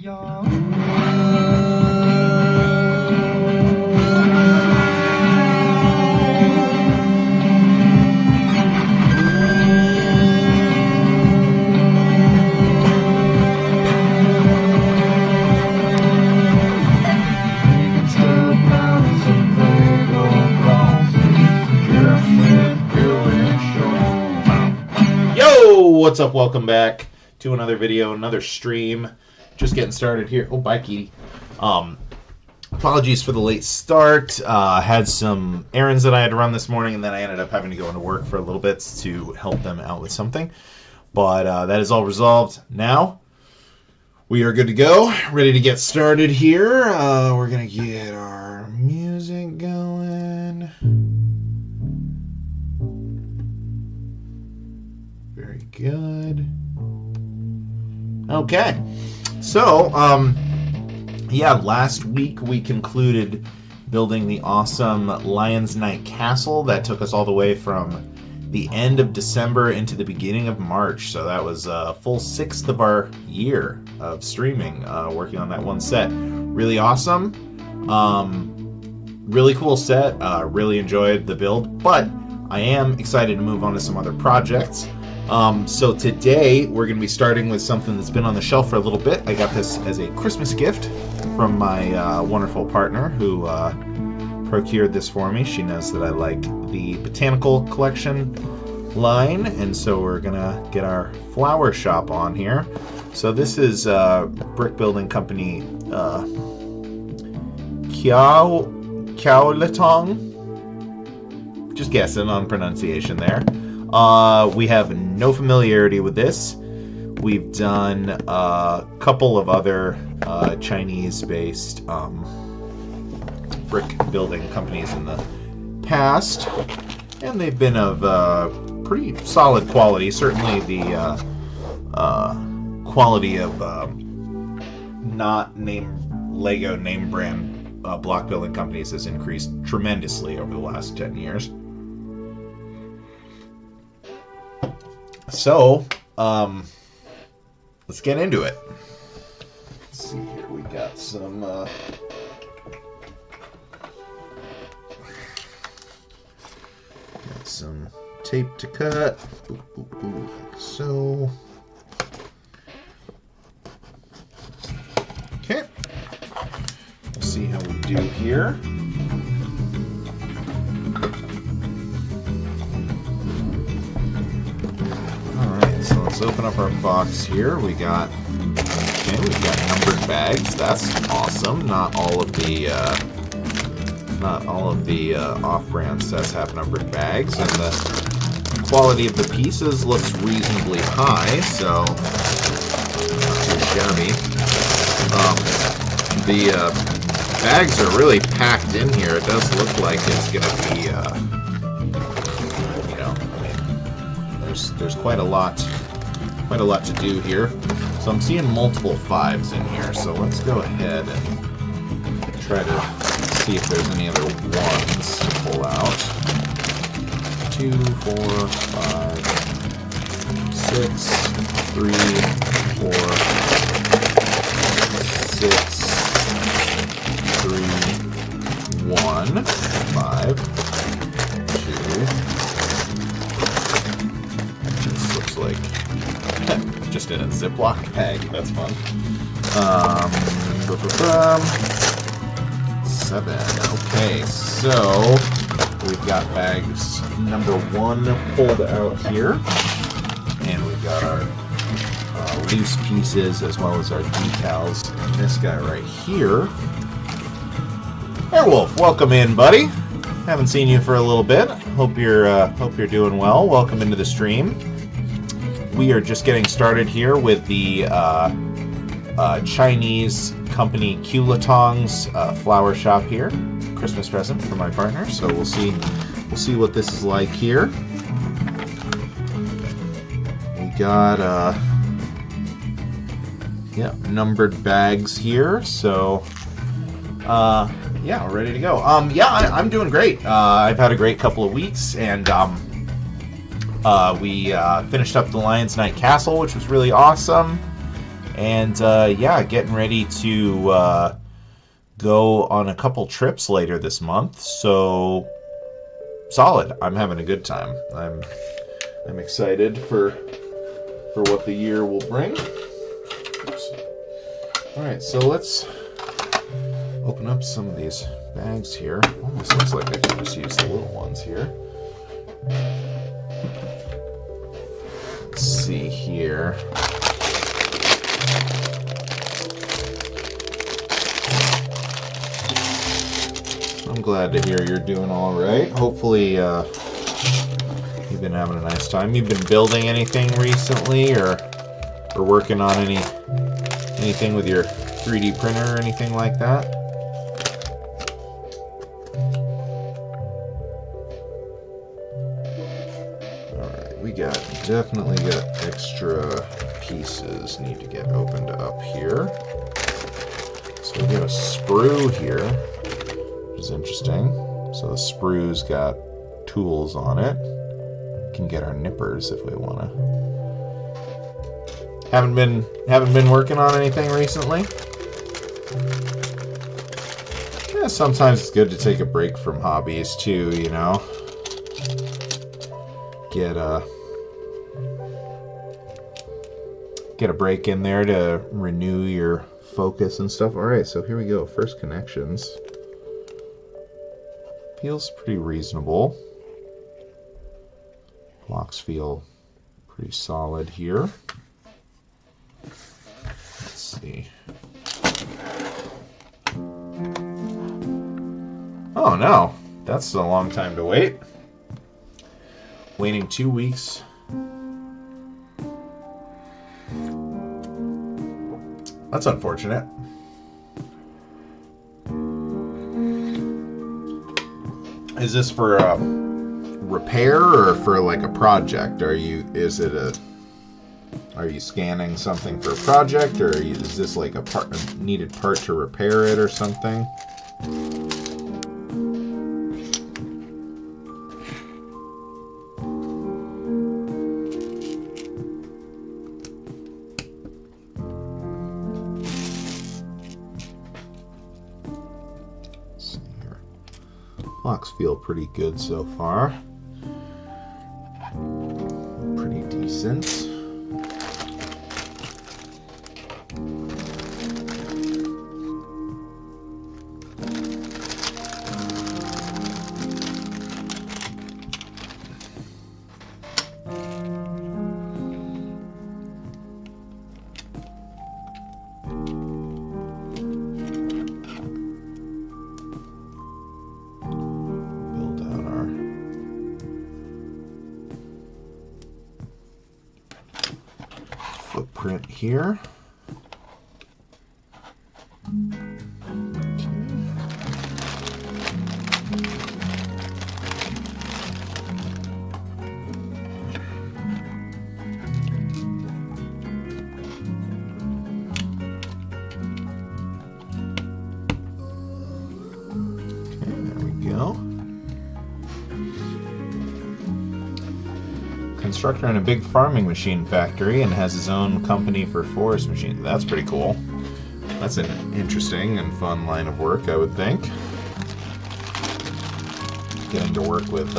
What's up? Welcome back to another video, another stream. Just getting started here. Oh, bye, Kitty. Apologies for the late start. Had some errands that I had to run this morning, and then I ended up having to go into work for a little bit to help them out with something. But that is all resolved now. We are good to go. Ready to get started here. We're going to get our music going. Very good. Okay. So, yeah, last week we concluded building the awesome Lion's Night Castle that took us all the way from the end of December into the beginning of March. So that was a full 6th of our year of streaming, working on that one set. Really awesome. Really cool set. Really enjoyed the build, but I am excited to move on to some other projects. So today we're going to be starting with something that's been on the shelf for a little bit. I got this as a Christmas gift from my wonderful partner who procured this for me. She knows that I like the botanical collection line, and so we're going to get our flower shop on here. So this is brick building company Qialetong. Just guessing on pronunciation there. We have no familiarity with this. We've done a couple of other Chinese-based brick building companies in the past, and they've been of pretty solid quality. Certainly the quality of not Lego name brand block building companies has increased tremendously over the last 10 years. So, let's get into it. Let's see here, we got some tape to cut. Like so. Okay. Let's see how we do here. So let's open up our box here. We've got numbered bags. That's awesome. Not all of the off-brand sets have numbered bags, and the quality of the pieces looks reasonably high, so not too shabby. The bags are really packed in here. It does look like it's gonna be there's quite a lot to do here. So I'm seeing multiple 5s in here, so let's go ahead and try to see if there's any other 1s to pull out. 2, 4, 5, 6, 3, 4, 6, 3, 1, 5, 2. Like just in a Ziploc bag. That's fun. 7. Okay, so we've got bags number 1 pulled out here, and we've got our loose pieces as well as our decals. And this guy right here. Airwolf, welcome in, buddy. Haven't seen you for a little bit. Hope you're doing well. Welcome into the stream. We are just getting started here with the Chinese company Qialetong's flower shop here. Christmas present for my partner. So we'll see what this is like here. We got numbered bags here. So yeah, we're ready to go. I'm doing great. I've had a great couple of weeks, and we finished up the Lion's Night Castle, which was really awesome. And yeah, getting ready to go on a couple trips later this month. So solid. I'm having a good time. I'm excited for what the year will bring. Oops. All right, so let's open up some of these bags here. Almost looks like I could just use the little ones here. Let's see here. I'm glad to hear you're doing all right. Hopefully you've been having a nice time. You've been building anything recently, or working on anything with your 3D printer or anything like that? Alright, we definitely got extra pieces need to get opened up here. So we got a sprue here, which is interesting. So the sprue's got tools on it. We can get our nippers if we want to. Haven't been working on anything recently? Yeah, sometimes it's good to take a break from hobbies too, you know. Get a break in there to renew your focus and stuff. Alright, so here we go. First connections. Feels pretty reasonable. Blocks feel pretty solid here. Let's see. Oh no, that's a long time to wait. Waiting 2 weeks. That's unfortunate. Is this for repair or for like a project? Are you scanning something for a project, or is this like a needed part to repair it or something? Let's see here. Blocks feel pretty good so far. Pretty decent. Footprint here. Constructor in a big farming machine factory and has his own company for forest machines. That's pretty cool. That's an interesting and fun line of work, I would think. Getting to work with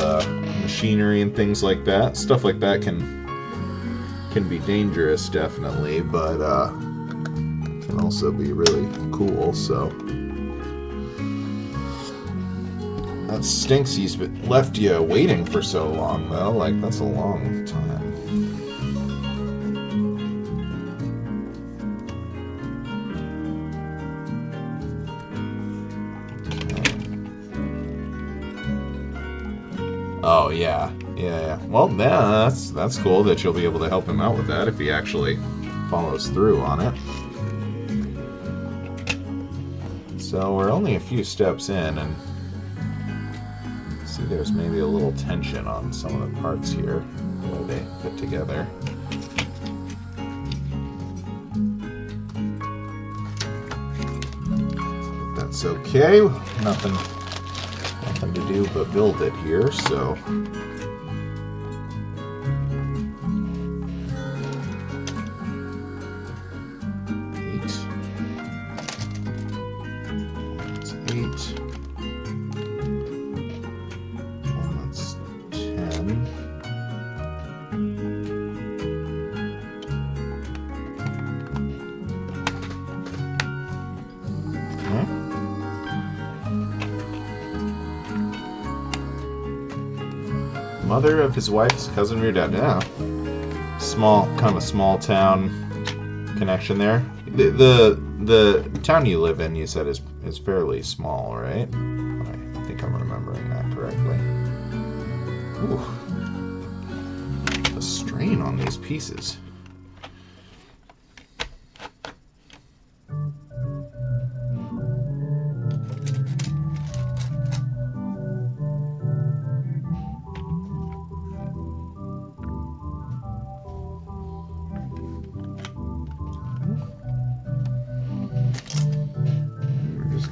machinery and things like that. Stuff like that can be dangerous, definitely, but can also be really cool, so. That stinks he's left you waiting for so long, though. Like, that's a long time. Okay. Oh, yeah. Yeah. Well, that's cool that you'll be able to help him out with that if he actually follows through on it. So we're only a few steps in, and see, there's maybe a little tension on some of the parts here, the way they fit together. That's okay. Nothing to do but build it here, so. mother of his wife's cousin of your dad. Yeah. Small, kind of small town connection there. The town you live in, you said, is fairly small, right? I think I'm remembering that correctly. Ooh. The strain on these pieces.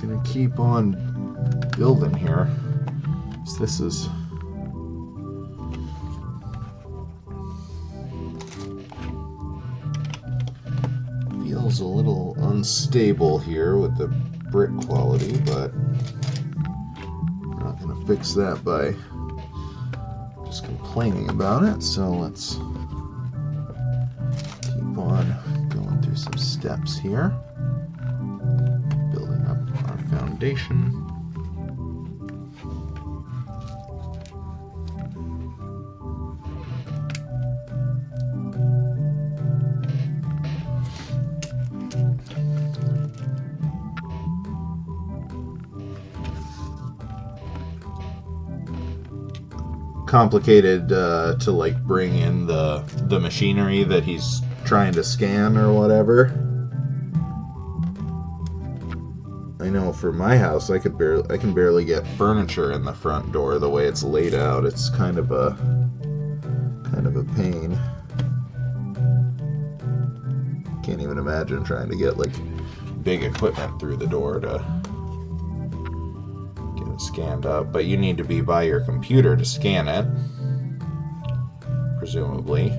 Gonna keep on building here. So this is feels a little unstable here with the brick quality, but we're not gonna fix that by just complaining about it. So let's keep on going through some steps here. Foundation. Complicated to like bring in the machinery that he's trying to scan or whatever. I know for my house, I can barely get furniture in the front door the way it's laid out. It's kind of a pain. Can't even imagine trying to get like big equipment through the door to get it scanned up. But you need to be by your computer to scan it, presumably.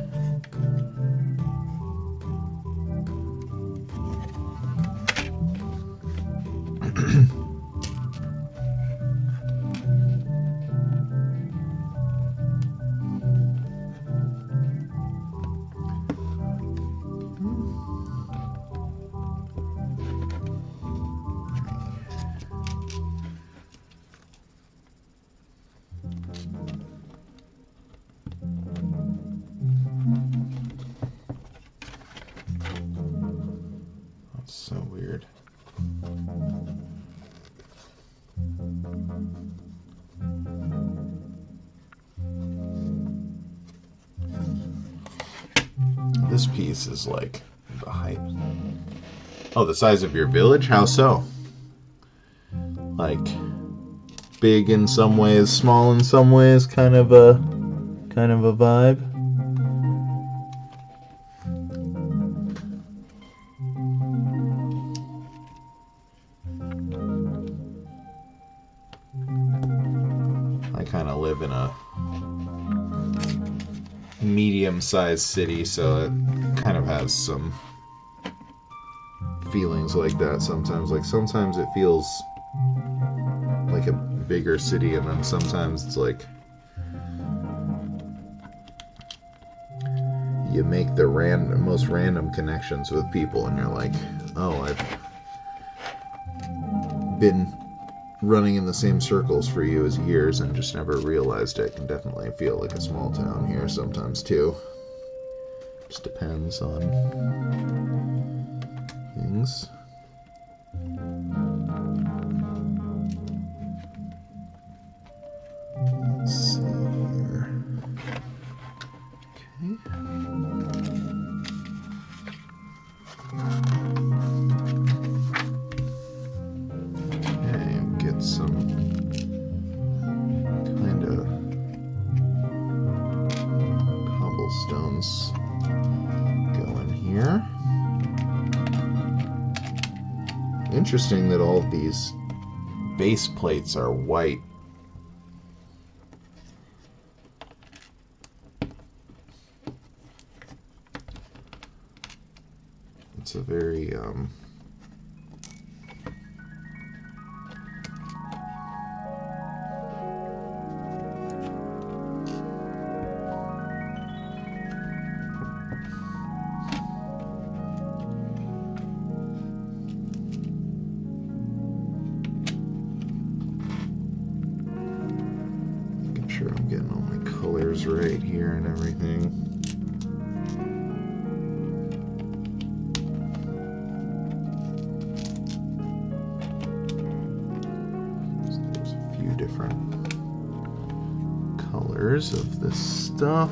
That's so weird. This piece is like the height. Oh, the size of your village? How so? Like big in some ways, small in some ways, kind of a vibe. I kind of live in a medium-sized city, so it kind of has some feelings like that sometimes. Like sometimes it feels like a bigger city, and then sometimes it's like you make the most random connections with people, and you're like, oh, I've been running in the same circles for you as years and just never realized it. Can definitely feel like a small town here sometimes too. Just depends on things. Let's see here. Okay, get some kind of cobblestones going here. Interesting that all of these base plates are white. It's a very making sure I'm getting all my colors there and everything. So there's a few different colors of this stuff.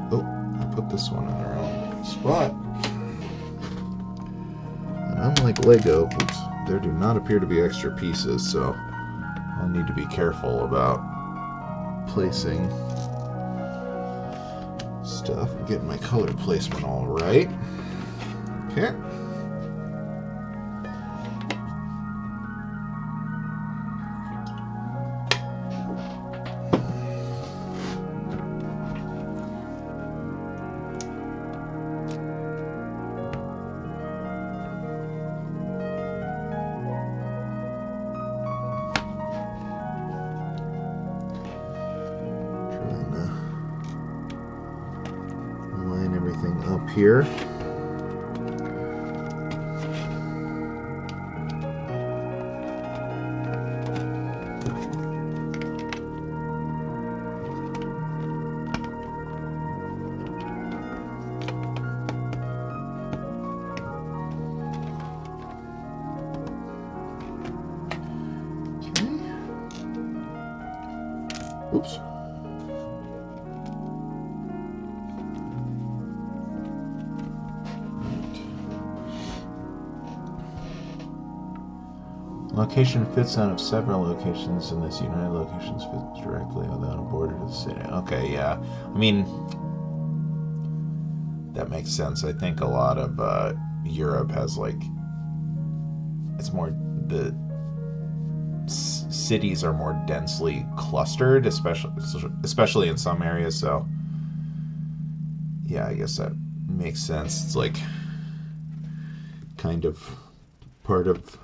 Oh, I put this one in the wrong spot. And unlike Lego, oops, there do not appear to be extra pieces, so I'll need to be careful about placing stuff and getting my color placement all right. Okay. Everything up here. Okay. Oops. Location fits out of several locations, and this United Locations fits directly without a border to the city. Okay, yeah. I mean, that makes sense. I think a lot of Europe has, like, it's more, the cities are more densely clustered, especially in some areas, so yeah, I guess that makes sense. It's like kind of part of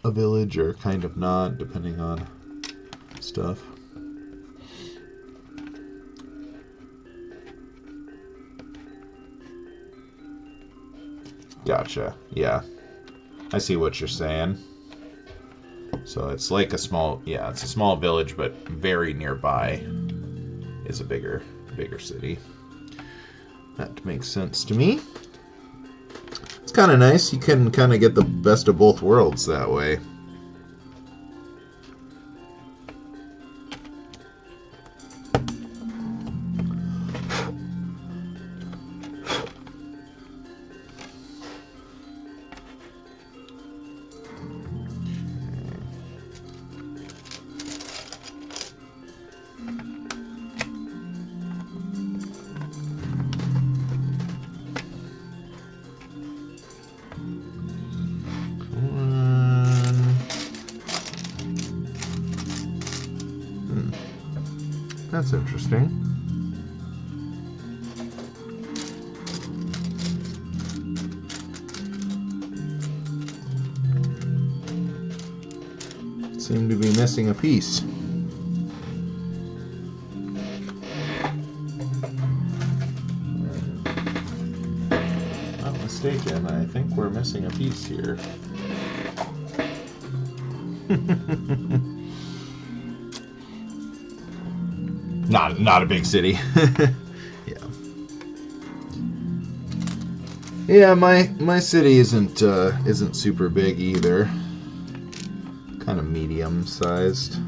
a village or kind of not, depending on stuff. Gotcha. Yeah. I see what you're saying. So it's like a small, yeah, it's a small village, but very nearby is a bigger city. That makes sense to me. It's kind of nice. You can kind of get the best of both worlds that way. That's interesting. Seem to be missing a piece. Not mistaken, I think we're missing a piece here. Not a big city. Yeah. Yeah, my city isn't super big either. Kind of medium sized.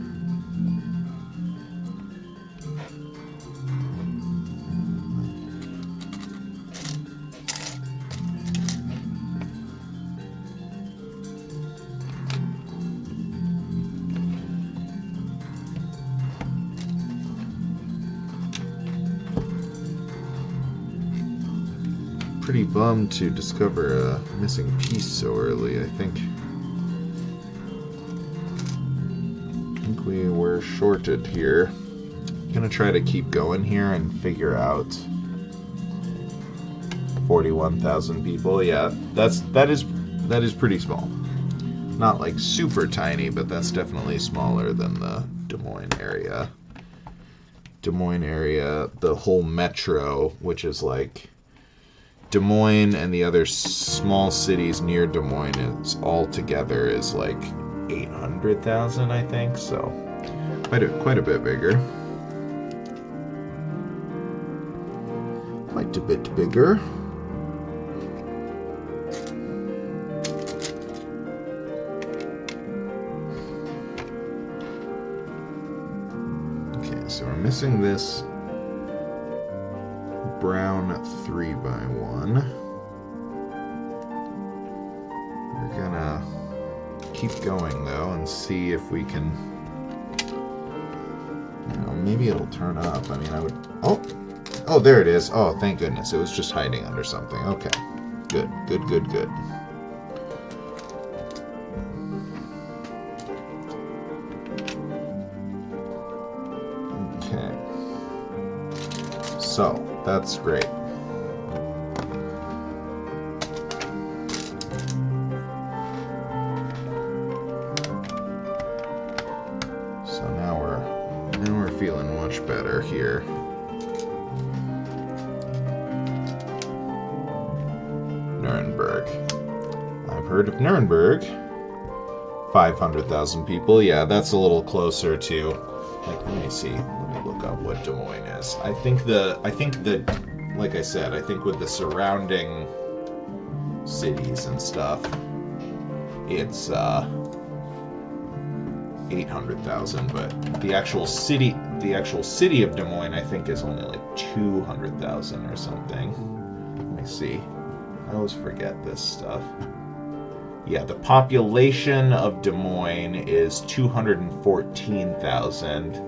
Pretty bummed to discover a missing piece so early, I think. We were shorted here. I'm gonna try to keep going here and figure out 41,000 people. Yeah, that is pretty small. Not like super tiny, but that's definitely smaller than the Des Moines area. Des Moines area, the whole metro, which is like Des Moines and the other small cities near Des Moines, is all together is like 800,000, I think, so quite a bit bigger. Quite a bit bigger. Okay, so we're missing this brown 3x1. We're gonna keep going though and see if we can, you know, maybe it'll turn up. I mean, I would, oh, there it is. Oh, thank goodness. It was just hiding under something. Okay, good. Okay, so that's great. So now we're feeling much better here. Nuremberg. I've heard of Nuremberg. 500,000 people. Yeah, that's a little closer to, like, let me see. Let me look up what Des Moines is. I think the like I said, I think with the surrounding cities and stuff, it's 800,000, but the actual city of Des Moines, I think, is only like 200,000 or something. Let me see. I always forget this stuff. Yeah, the population of Des Moines is 214,000.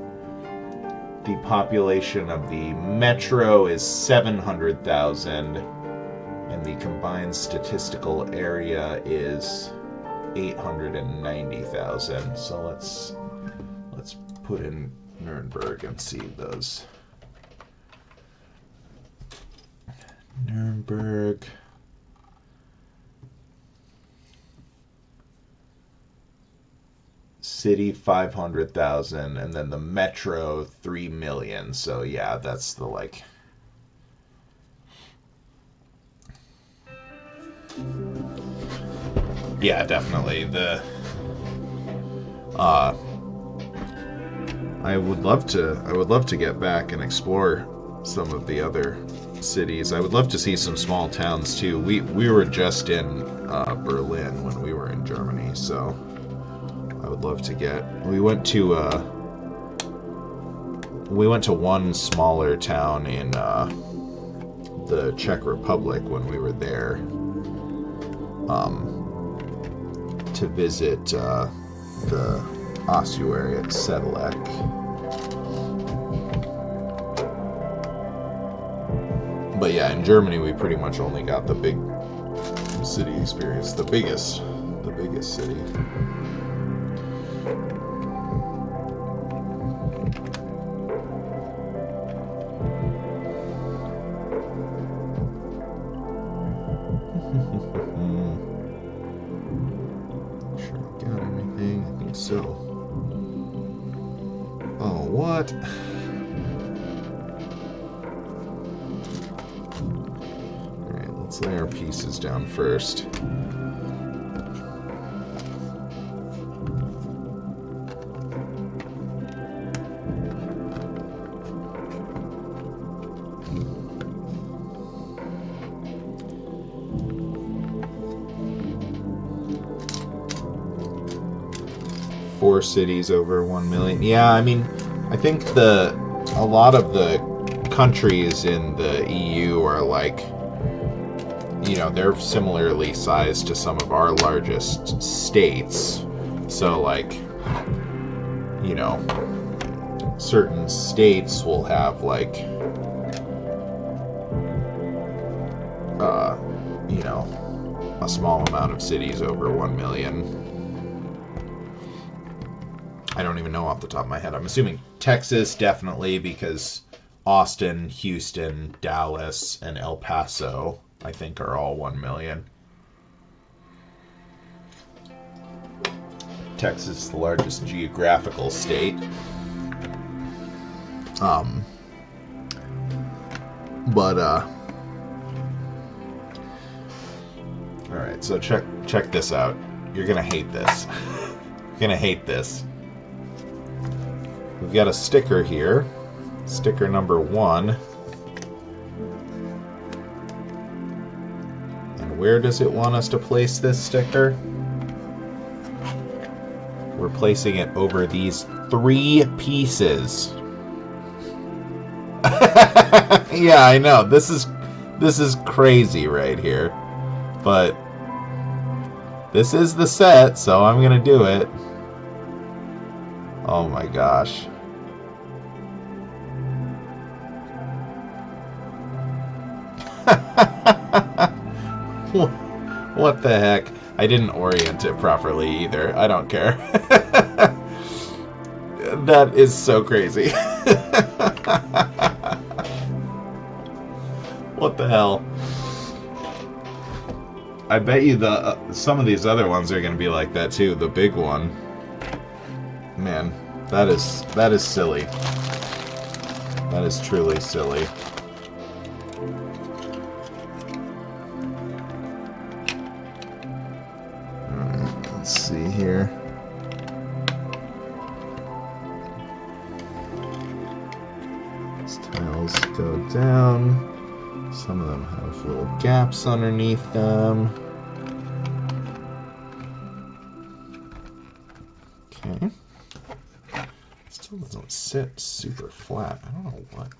The population of the metro is 700,000, and the combined statistical area is 890,000. So let's put in Nuremberg and see those. Nuremberg. City 500,000, and then the metro 3 million. So yeah, that's the like. Yeah, definitely the. I would love to get back and explore some of the other cities. I would love to see some small towns too. We were just in Berlin when we were in Germany, so I would love to get. We went to one smaller town in the Czech Republic when we were there to visit the ossuary at Sedlec. But yeah, in Germany we pretty much only got the big city experience, the biggest city. Sure, got anything? I think so. Oh, what? Alright, let's lay our pieces down first. Four cities over 1 million. Yeah, I mean, I think a lot of the countries in the EU are like, you know, they're similarly sized to some of our largest states. So like, you know, certain states will have like, you know, a small amount of cities over 1 million. I don't even know off the top of my head. I'm assuming Texas, definitely, because Austin, Houston, Dallas, and El Paso, I think, are all 1 million. Texas is the largest geographical state. Alright, so check this out. You're gonna hate this. gonna hate this. We've got a sticker here. Sticker number 1. And where does it want us to place this sticker? We're placing it over these 3 pieces. Yeah, I know. This is crazy right here. But this is the set, so I'm gonna do it. Oh my gosh. What the heck? I didn't orient it properly either. I don't care. That is so crazy. What the hell? I bet you some of these other ones are going to be like that too. The big one. Man, that is silly. That is truly silly. Alright, let's see here. These tiles go down. Some of them have little gaps underneath them. Okay. Still doesn't sit super flat. I don't know what.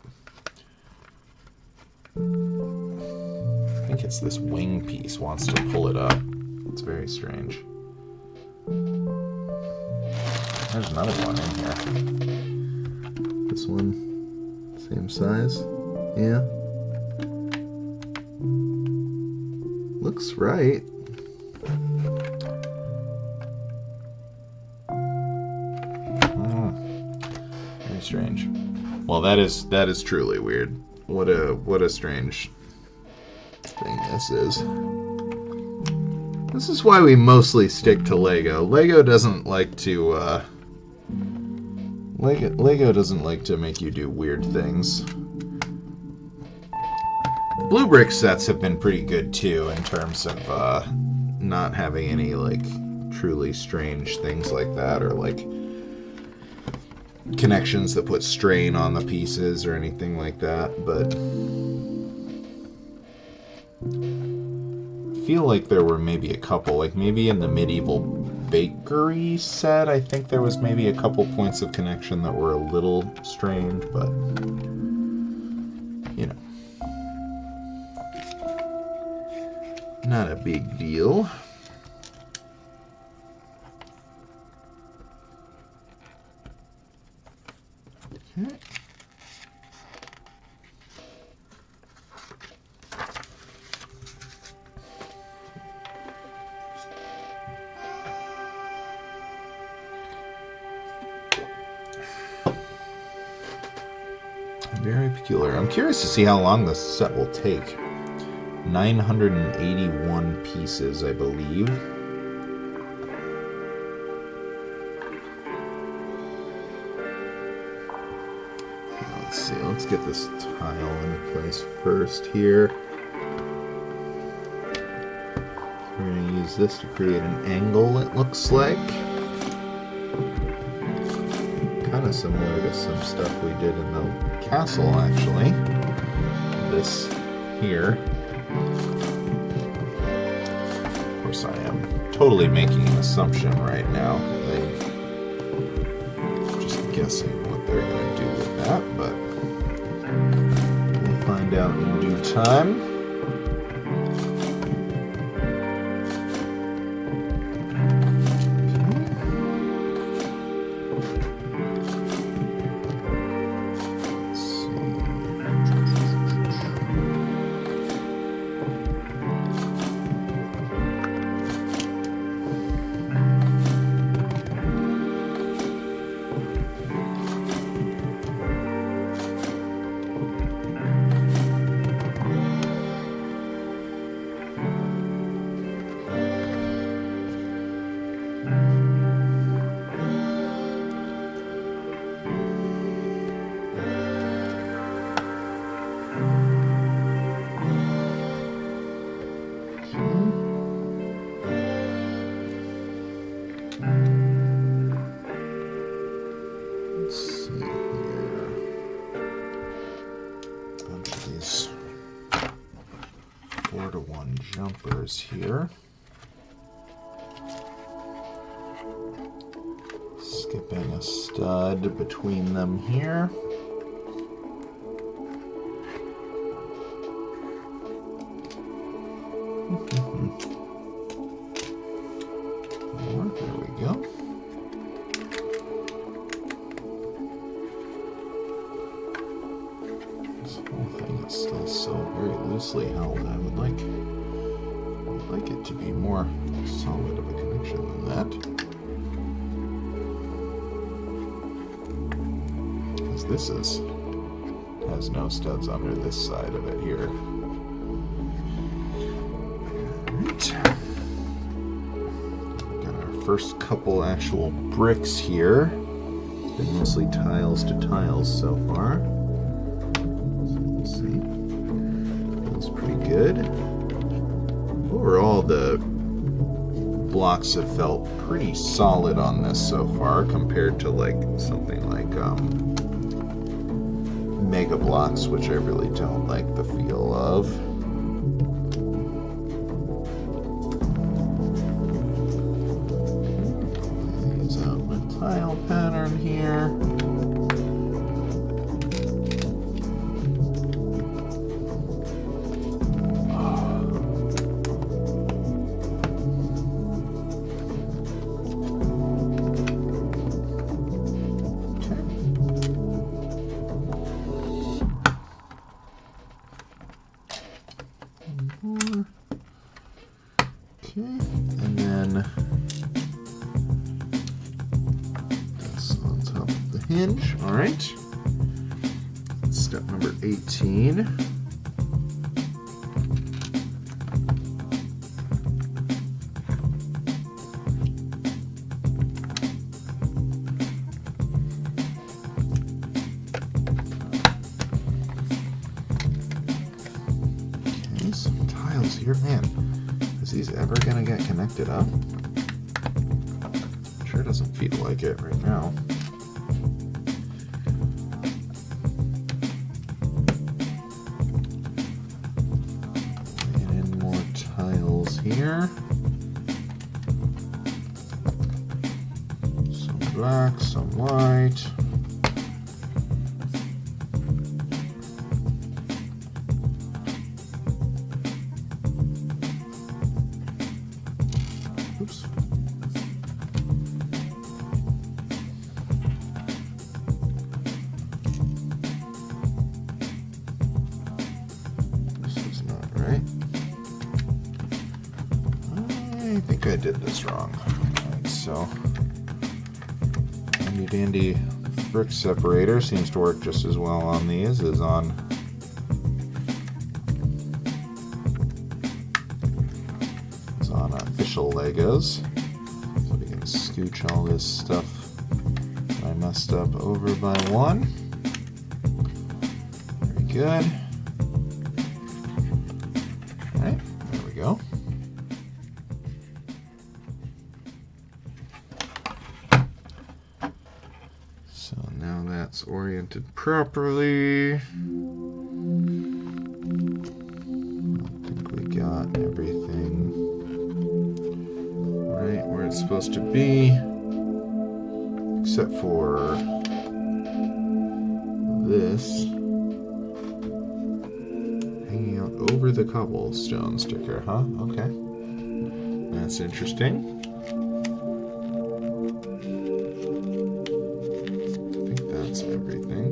I think it's this wing piece wants to pull it up. It's very strange. There's another one in here. This one, same size. Yeah. Looks right. Very strange. Well, that is truly weird. What a strange thing this is. This is why we mostly stick to Lego. Lego doesn't like to Lego doesn't like to make you do weird things. Blue brick sets have been pretty good too in terms of not having any like truly strange things like that, or like connections that put strain on the pieces or anything like that. But I feel like there were maybe a couple, like maybe in the medieval bakery set, I think there was maybe a couple points of connection that were a little strange, but you know. Not a big deal. Okay. Very peculiar. I'm curious to see how long this set will take. 981 pieces, I believe. Let's see, let's get this tile in place first here. We're going to use this to create an angle, it looks like. Kind of similar to some stuff we did in the castle, actually. This here. Of course, I am totally making an assumption right now. I'm just guessing what they're going to do with that, but we'll find out in due time. Let's see here. A bunch of these 4-to-1 jumpers here. Skipping a stud between them here. There we go. This whole thing is still so very loosely held. I would like it to be more solid of a connection than that. Because this has no studs under this side of it here. Alright. First couple actual bricks here. It's been mostly tiles to tiles so far. So let's see. Feels pretty good. Overall, the blocks have felt pretty solid on this so far compared to like something like Mega Blocks, which I really don't like the feel of. Tile pattern here. Okay, and then hinge. All right. Step number 18. Okay, some tiles here. Man, is these ever gonna get connected up? Sure doesn't feel like it right now. Here, some black, some white. Oops. This is not right. I think I did this wrong. Alright, so handy dandy brick separator seems to work just as well on these as on official Legos. So we can scooch all this stuff that I messed up over by one. Very good. Alright, there we go. So now that's oriented properly. I think we got everything right where it's supposed to be, except for this hanging out over the cobblestone sticker, huh? Okay. That's interesting. That's everything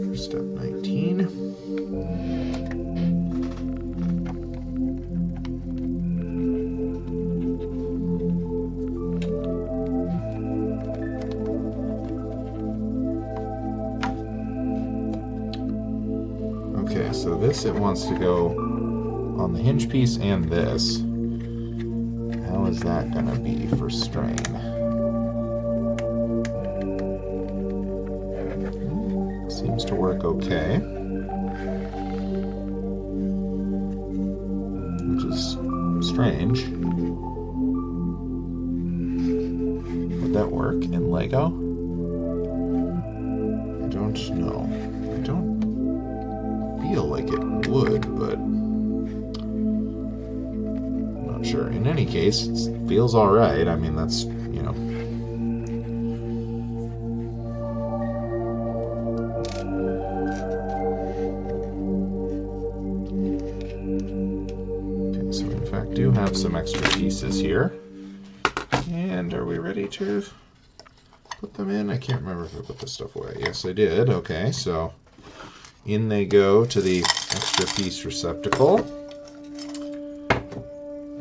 for step 19. Okay, so this it wants to go on the hinge piece and this. How is that going to be for strain? Seems to work okay, which is strange. Would that work? work in Lego? I don't know. I don't feel like it would, but I'm not sure. In any case, it feels alright. I mean, that's, you know. Okay, so in fact, do have some extra pieces here. And are we ready to put them in? I can't remember if I put this stuff away. Yes, I did. Okay, so in they go to the extra piece receptacle.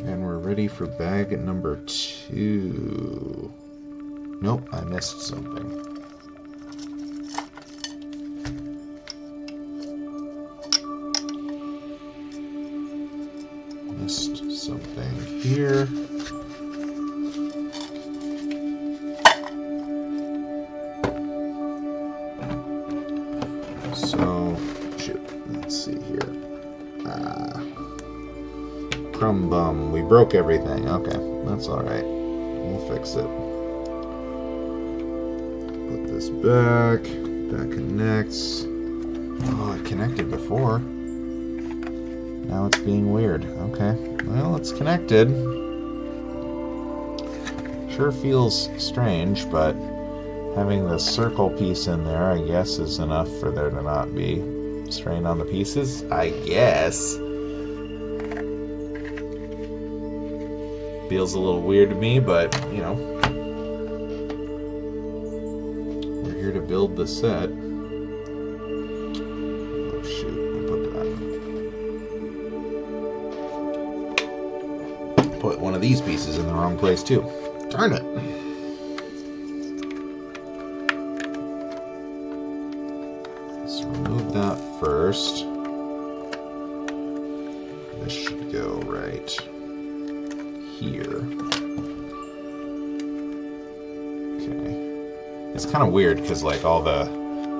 And we're ready for bag number 2. Nope, I missed something. Missed something here. So, shoot, let's see here. Crumb bum, we broke everything. Okay, that's alright. We'll fix it. Put this back. That connects. Oh, it connected before. Now it's being weird. Okay, well, it's connected. Sure feels strange, but having the circle piece in there, I guess, is enough for there to not be strain on the pieces, I guess. Feels a little weird to me, but, you know. We're here to build the set. Oh, shoot, I put one of these pieces in the wrong place, too. Darn it. Remove that first. This should go right here. Okay. It's kind of weird because like all the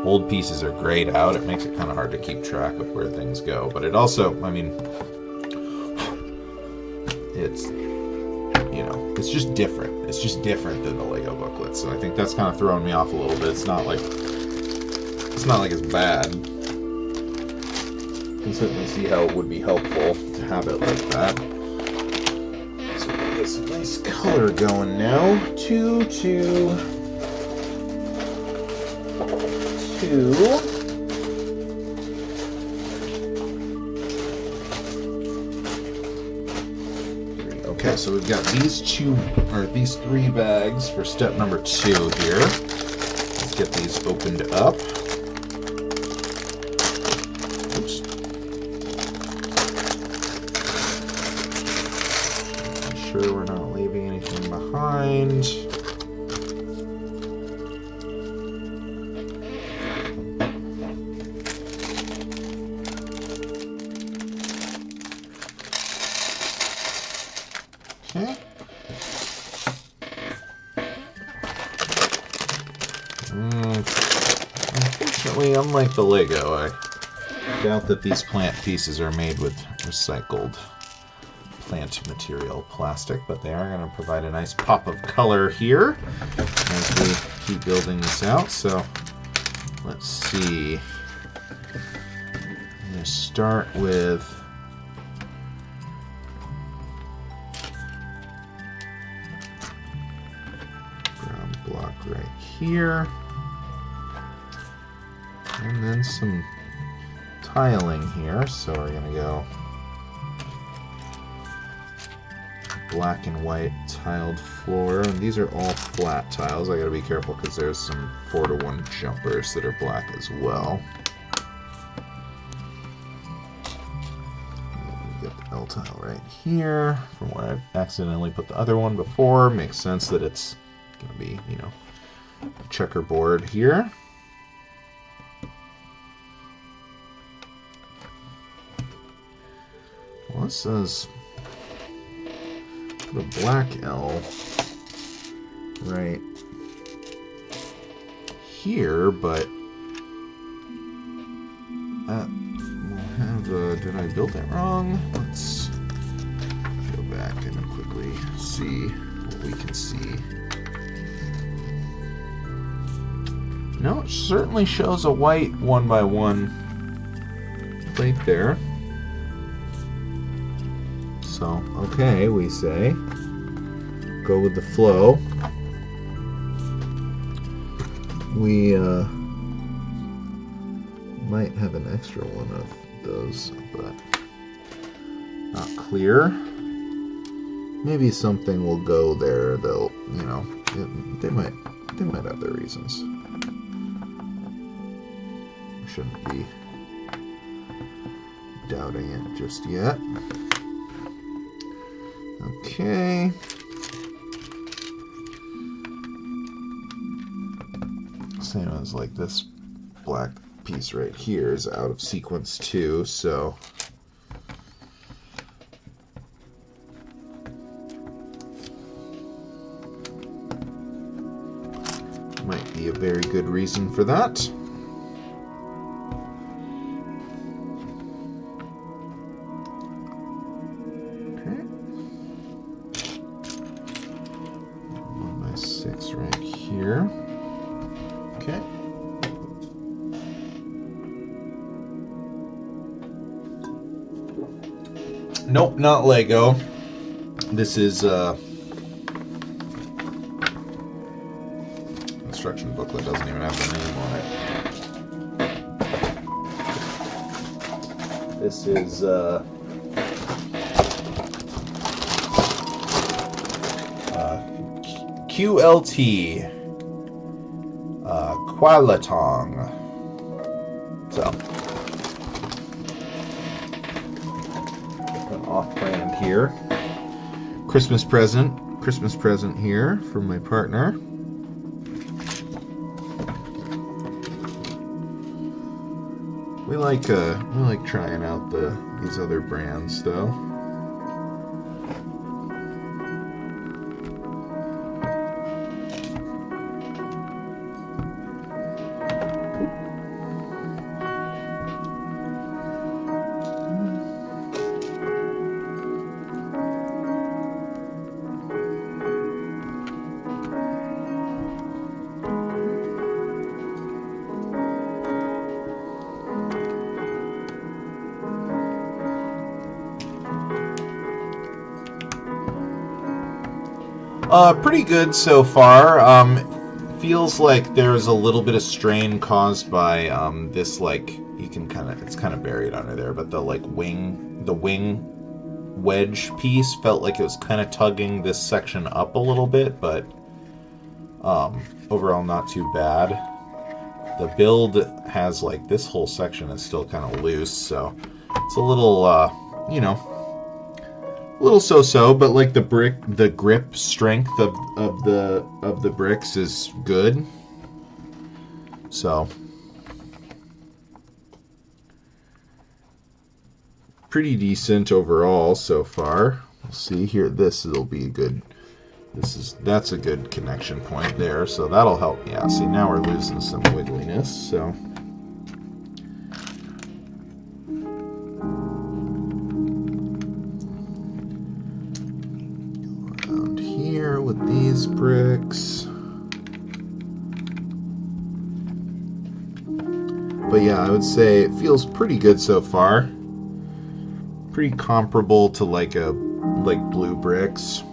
old pieces are grayed out. It makes it kind of hard to keep track of where things go. But it also, I mean, it's, you know, it's just different. It's just different than the Lego booklet. So I think that's kind of throwing me off a little bit. It's not like it's bad. You can certainly see how it would be helpful to have it like that. So we get some nice color going now. 2, 2, 2. Okay, so we've got these 3 bags for step number 2 here. Let's get these opened up. Sure we're not leaving anything behind. Okay. Unfortunately, unlike the Lego, I doubt that these plant pieces are made with recycled plant material plastic, but they are going to provide a nice pop of color here as we keep building this out. So let's see. I'm going to start with brown block right here, and then some tiling here. So we're going to go black and white tiled floor, and these are all flat tiles. I gotta be careful because there's some 4-to-1 jumpers that are black as well. Get the L tile right here from where I accidentally put the other one before. Makes sense that it's gonna be, you know, a checkerboard here. Well, this says the black L right here, but we'll have did I build that wrong? Let's go back and quickly see what we can see. No, it certainly shows a white 1x1 plate there. So, okay, we say. Go with the flow. We might have an extra one of those, but not clear. Maybe something will go there. They'll, you know, they might have their reasons. Shouldn't be doubting it just yet. Okay. Same as like this black piece right here is out of sequence too, so might be a very good reason for that. Okay. 1x6 right here. Okay. Nope, not Lego. This is instruction booklet doesn't even have the name on it. This is QLT Qialetong. So an off-brand here. Christmas present here from my partner. We like trying out these other brands though. Pretty good so far. Feels like there's a little bit of strain caused by this, like, you can it's kind of buried under there, but the wing wedge piece felt like it was kind of tugging this section up a little bit, but overall not too bad. The build has, like, this whole section is still kind of loose, so it's a little, you know, a little so-so, but like the grip strength of the bricks is good. So pretty decent overall so far. We'll see here. That'll be a good. That's a good connection point there, so that'll help. Yeah. See, now we're losing some wiggliness. So. With these bricks, but yeah, I would say it feels pretty good so far. Pretty comparable to like blue bricks,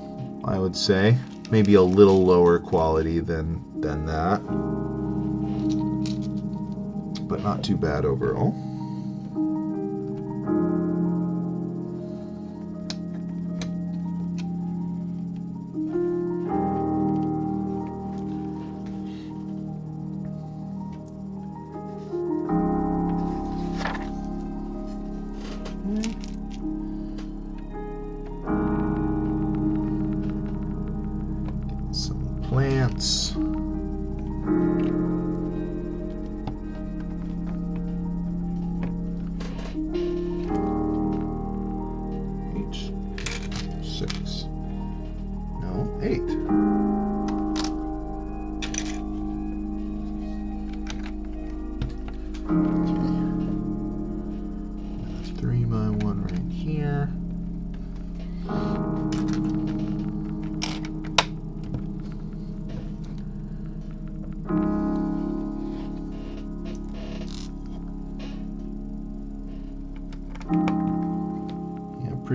I would say. Maybe a little lower quality than that, but not too bad overall. Plants.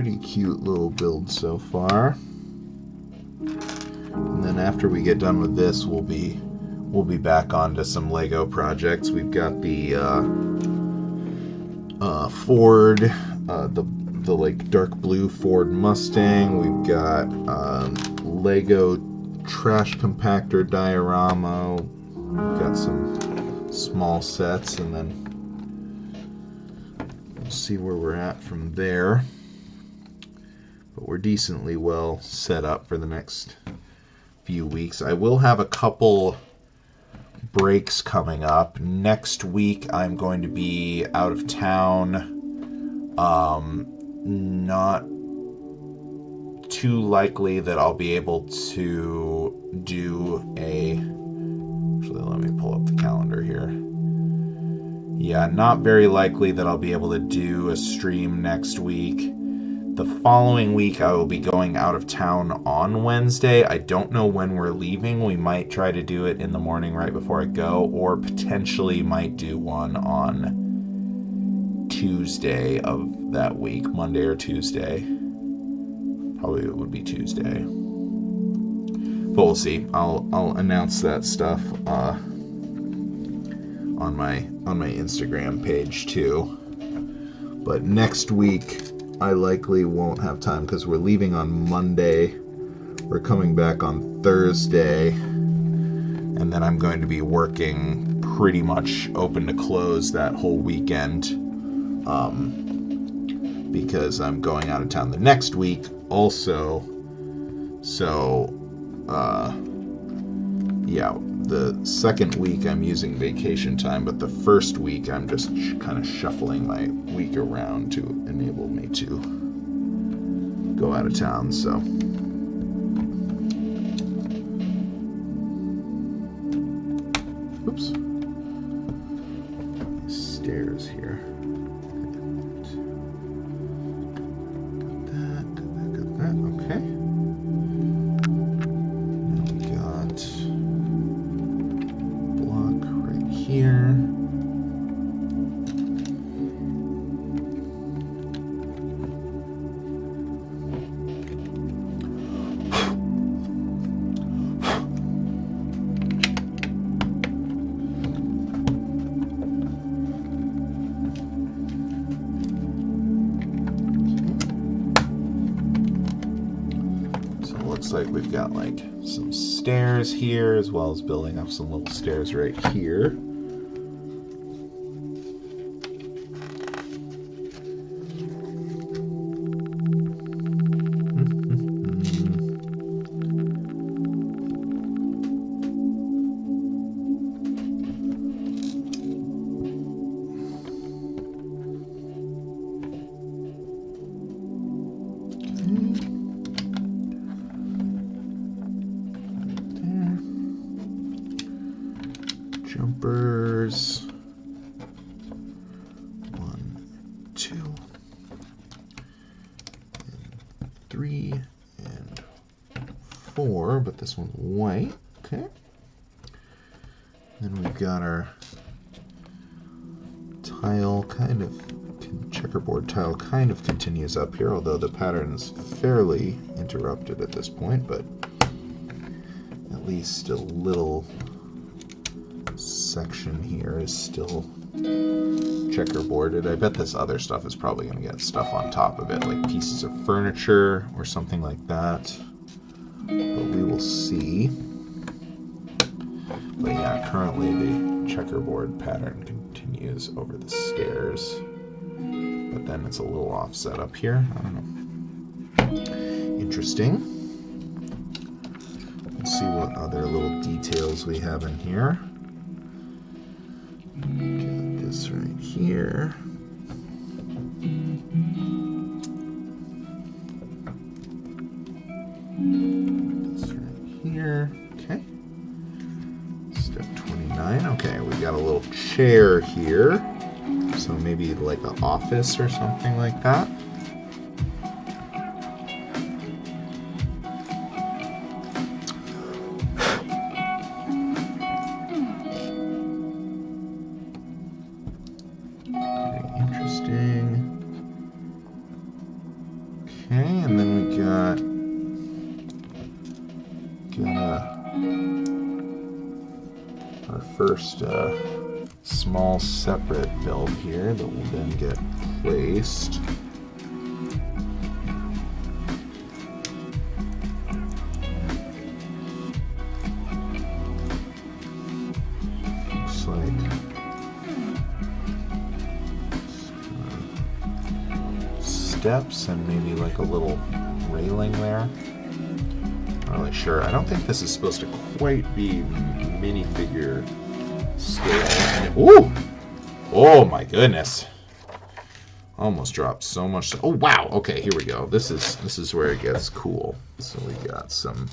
pretty cute little build so far. And then after we get done with this, we'll be back onto some Lego projects. We've got the Ford, the like dark blue Ford Mustang. We've got Lego trash compactor diorama. We've got some small sets, and then we'll see where we're at from there. But we're decently well set up for the next few weeks. I will have a couple breaks coming up. Next week I'm going to be out of town. Not too likely that I'll be able to do actually, let me pull up the calendar here. Yeah, not very likely that I'll be able to do a stream next week. The following week I will be going out of town on Wednesday. I don't know when we're leaving. We might try to do it in the morning right before I go, or potentially might do one on Tuesday of that week, Monday or Tuesday. Probably it would be Tuesday, but we'll see. I'll announce that stuff on my Instagram page too. But next week I likely won't have time because we're leaving on Monday. We're coming back on Thursday, and then I'm going to be working pretty much open to close that whole weekend. Because I'm going out of town the next week also. So, yeah, the second week I'm using vacation time, but the first week I'm just kind of shuffling my week around to enable me to go out of town, so. Oops. Stairs here. Okay. Now we got block right here. Looks like we've got like some stairs here, as well as building up some little stairs right here. Jumpers. 1, 2, and 3, and 4, but this one's white. Okay. Then we've got our tile, kind of checkerboard tile, kind of continues up here, although the pattern is fairly interrupted at this point, but at least a little section here is still checkerboarded. I bet this other stuff is probably going to get stuff on top of it, like pieces of furniture or something like that. But we will see. But yeah, currently the checkerboard pattern continues over the stairs. But then it's a little offset up here. I don't know. Interesting. Let's see what other little details we have in here. Got this right here. This right here. Okay. Step 29. Okay, we got a little chair here. So maybe like an office or something like that. got our first small separate build here that will then get placed. Looks like steps and maybe like a little railing there. Not really sure. I don't think this is supposed to quite be minifigure scale. Ooh! Oh my goodness! Almost dropped so much. Oh wow! Okay, here we go. This is where it gets cool. So we got some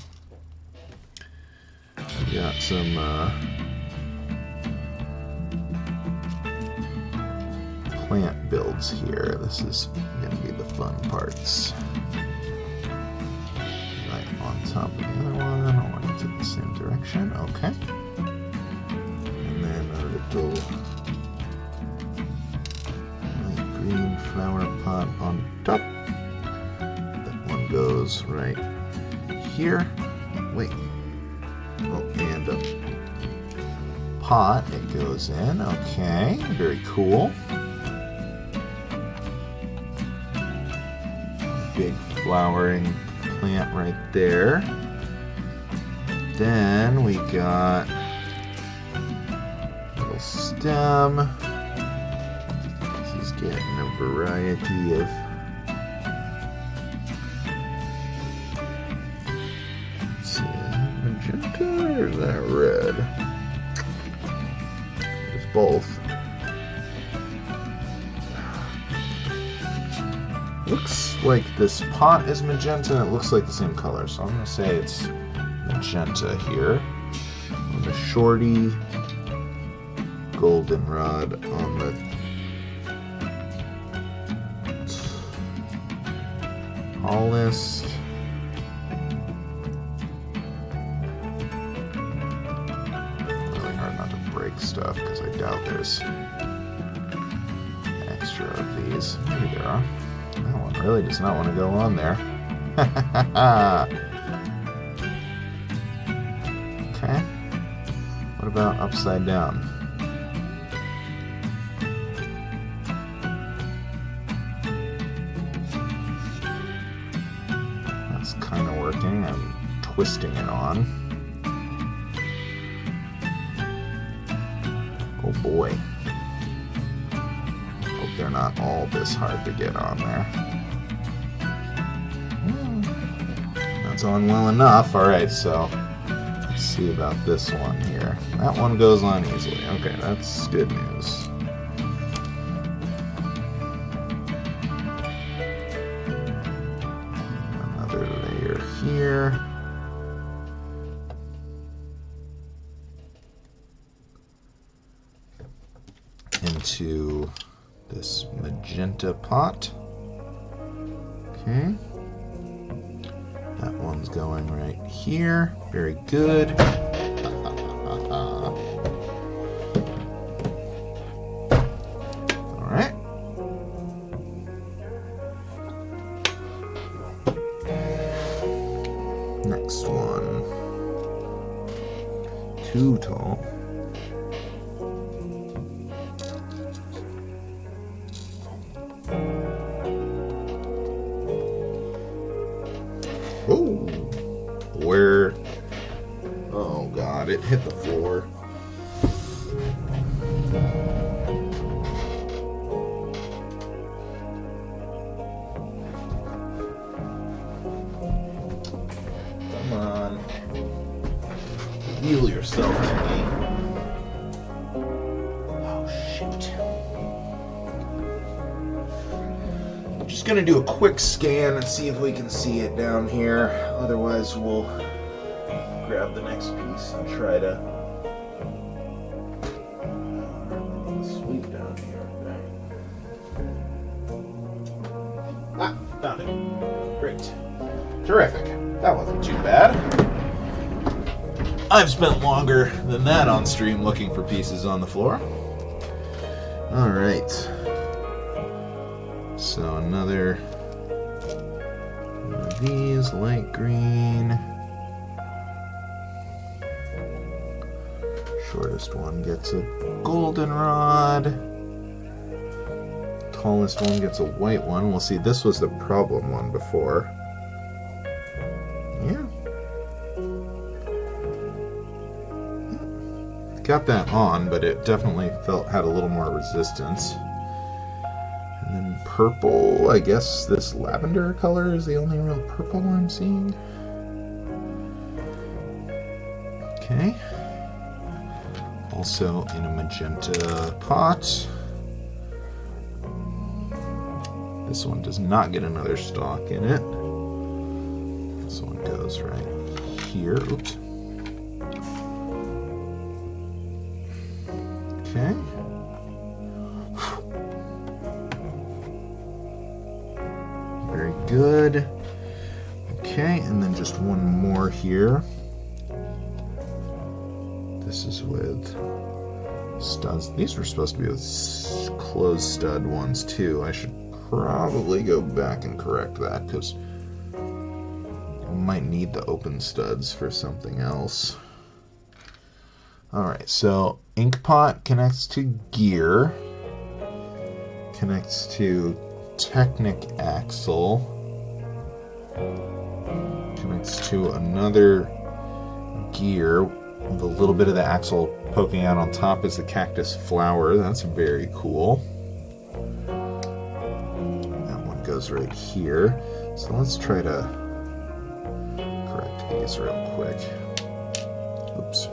plant builds here. This is gonna be the fun parts. Right on top of the other one. I want it to the same direction. Okay. And then a little light green flower pot on top. That one goes right here. Wait. Oh, and a pot. It goes in. Okay. Very cool. Big flowering plant right there. Then we got a little stem. This is getting a variety of let's see, magenta or is that red? It's both. Looks like this pot is magenta and it looks like the same color, so I'm going to say it's magenta here. With a shorty goldenrod on the tallest. Really hard not to break stuff because I doubt there's extra of these. Maybe there are. That one really does not want to go on there. Okay. What about upside down? That's kind of working. I'm twisting it on. Oh boy. Hope they're not all this hard to get on there. That's on well enough. Alright, so let's see about this one here. That one goes on easily. Okay, that's good news. Another layer here. Into this magenta pot. Okay. That one's going right here. Very good. Alright. Next one. Too tall. Oh, where? Oh God, it hit the floor. Come on, reveal yourself to me. Oh shoot. Just gonna do a quick scan and see if we can see it down here. Otherwise, we'll grab the next piece and try to sweep down here. Ah, found it. Great. Terrific. That wasn't too bad. I've spent longer than that on stream looking for pieces on the floor. All right. So another One of these, light green. Shortest one gets a goldenrod. Tallest one gets a white one. We'll see, this was the problem one before. Yeah. Got that on, but it definitely had a little more resistance. And then purple, I guess this lavender color is the only real purple I'm seeing. Okay. Also in a magenta pot. This one does not get another stalk in it. This one goes right here. Oops. Okay. Very good. Okay, and then just one more here. This is with studs. These were supposed to be with closed stud ones too. I should probably go back and correct that because I might need the open studs for something else. Alright, so ink pot connects to gear, connects to Technic axle, connects to another gear with a little bit of the axle poking out on top is the cactus flower. That's very cool. That one goes right here. So let's try to correct these real quick. Oops.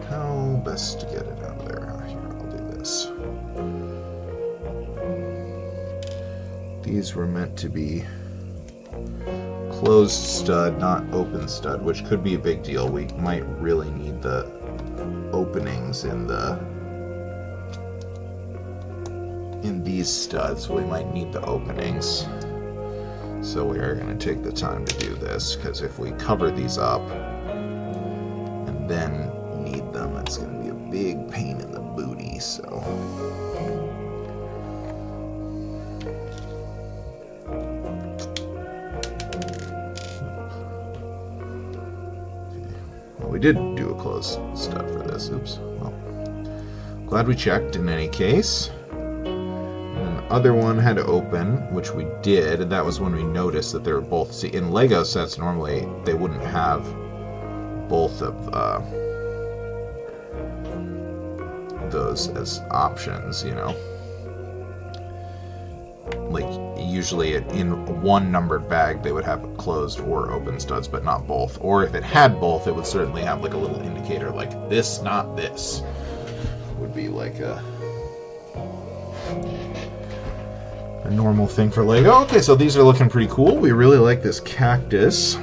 How best to get it out of there? Here, I'll do this. These were meant to be closed stud, not open stud, which could be a big deal. We might really need the openings in these studs. We might need the openings. So we are going to take the time to do this, because if we cover these up and then need them, it's going to be a big pain in the booty. So we did do a closed stud for this. Oops. Well, glad we checked in any case. And the other one had to open, which we did. That was when we noticed that they were both. See, in Lego sets, normally they wouldn't have both of those as options, you know. Like, usually in one numbered bag they would have closed or open studs, but not both. Or if it had both, it would certainly have like a little indicator like this, not this. Would be like a normal thing for Lego. Okay, so these are looking pretty cool. We really like this cactus.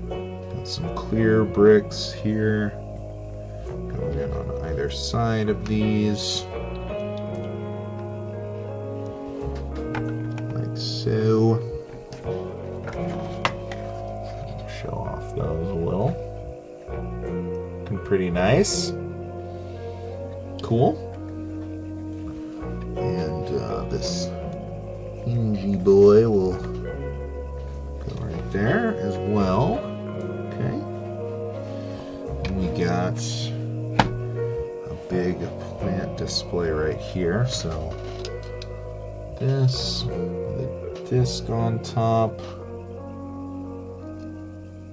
Got some clear bricks here going in on either side of these. So, show off those a little. Looking pretty nice. Cool. And this Ingy boy will go right there as well. Okay. And we got a big plant display right here. So this. Disc on top,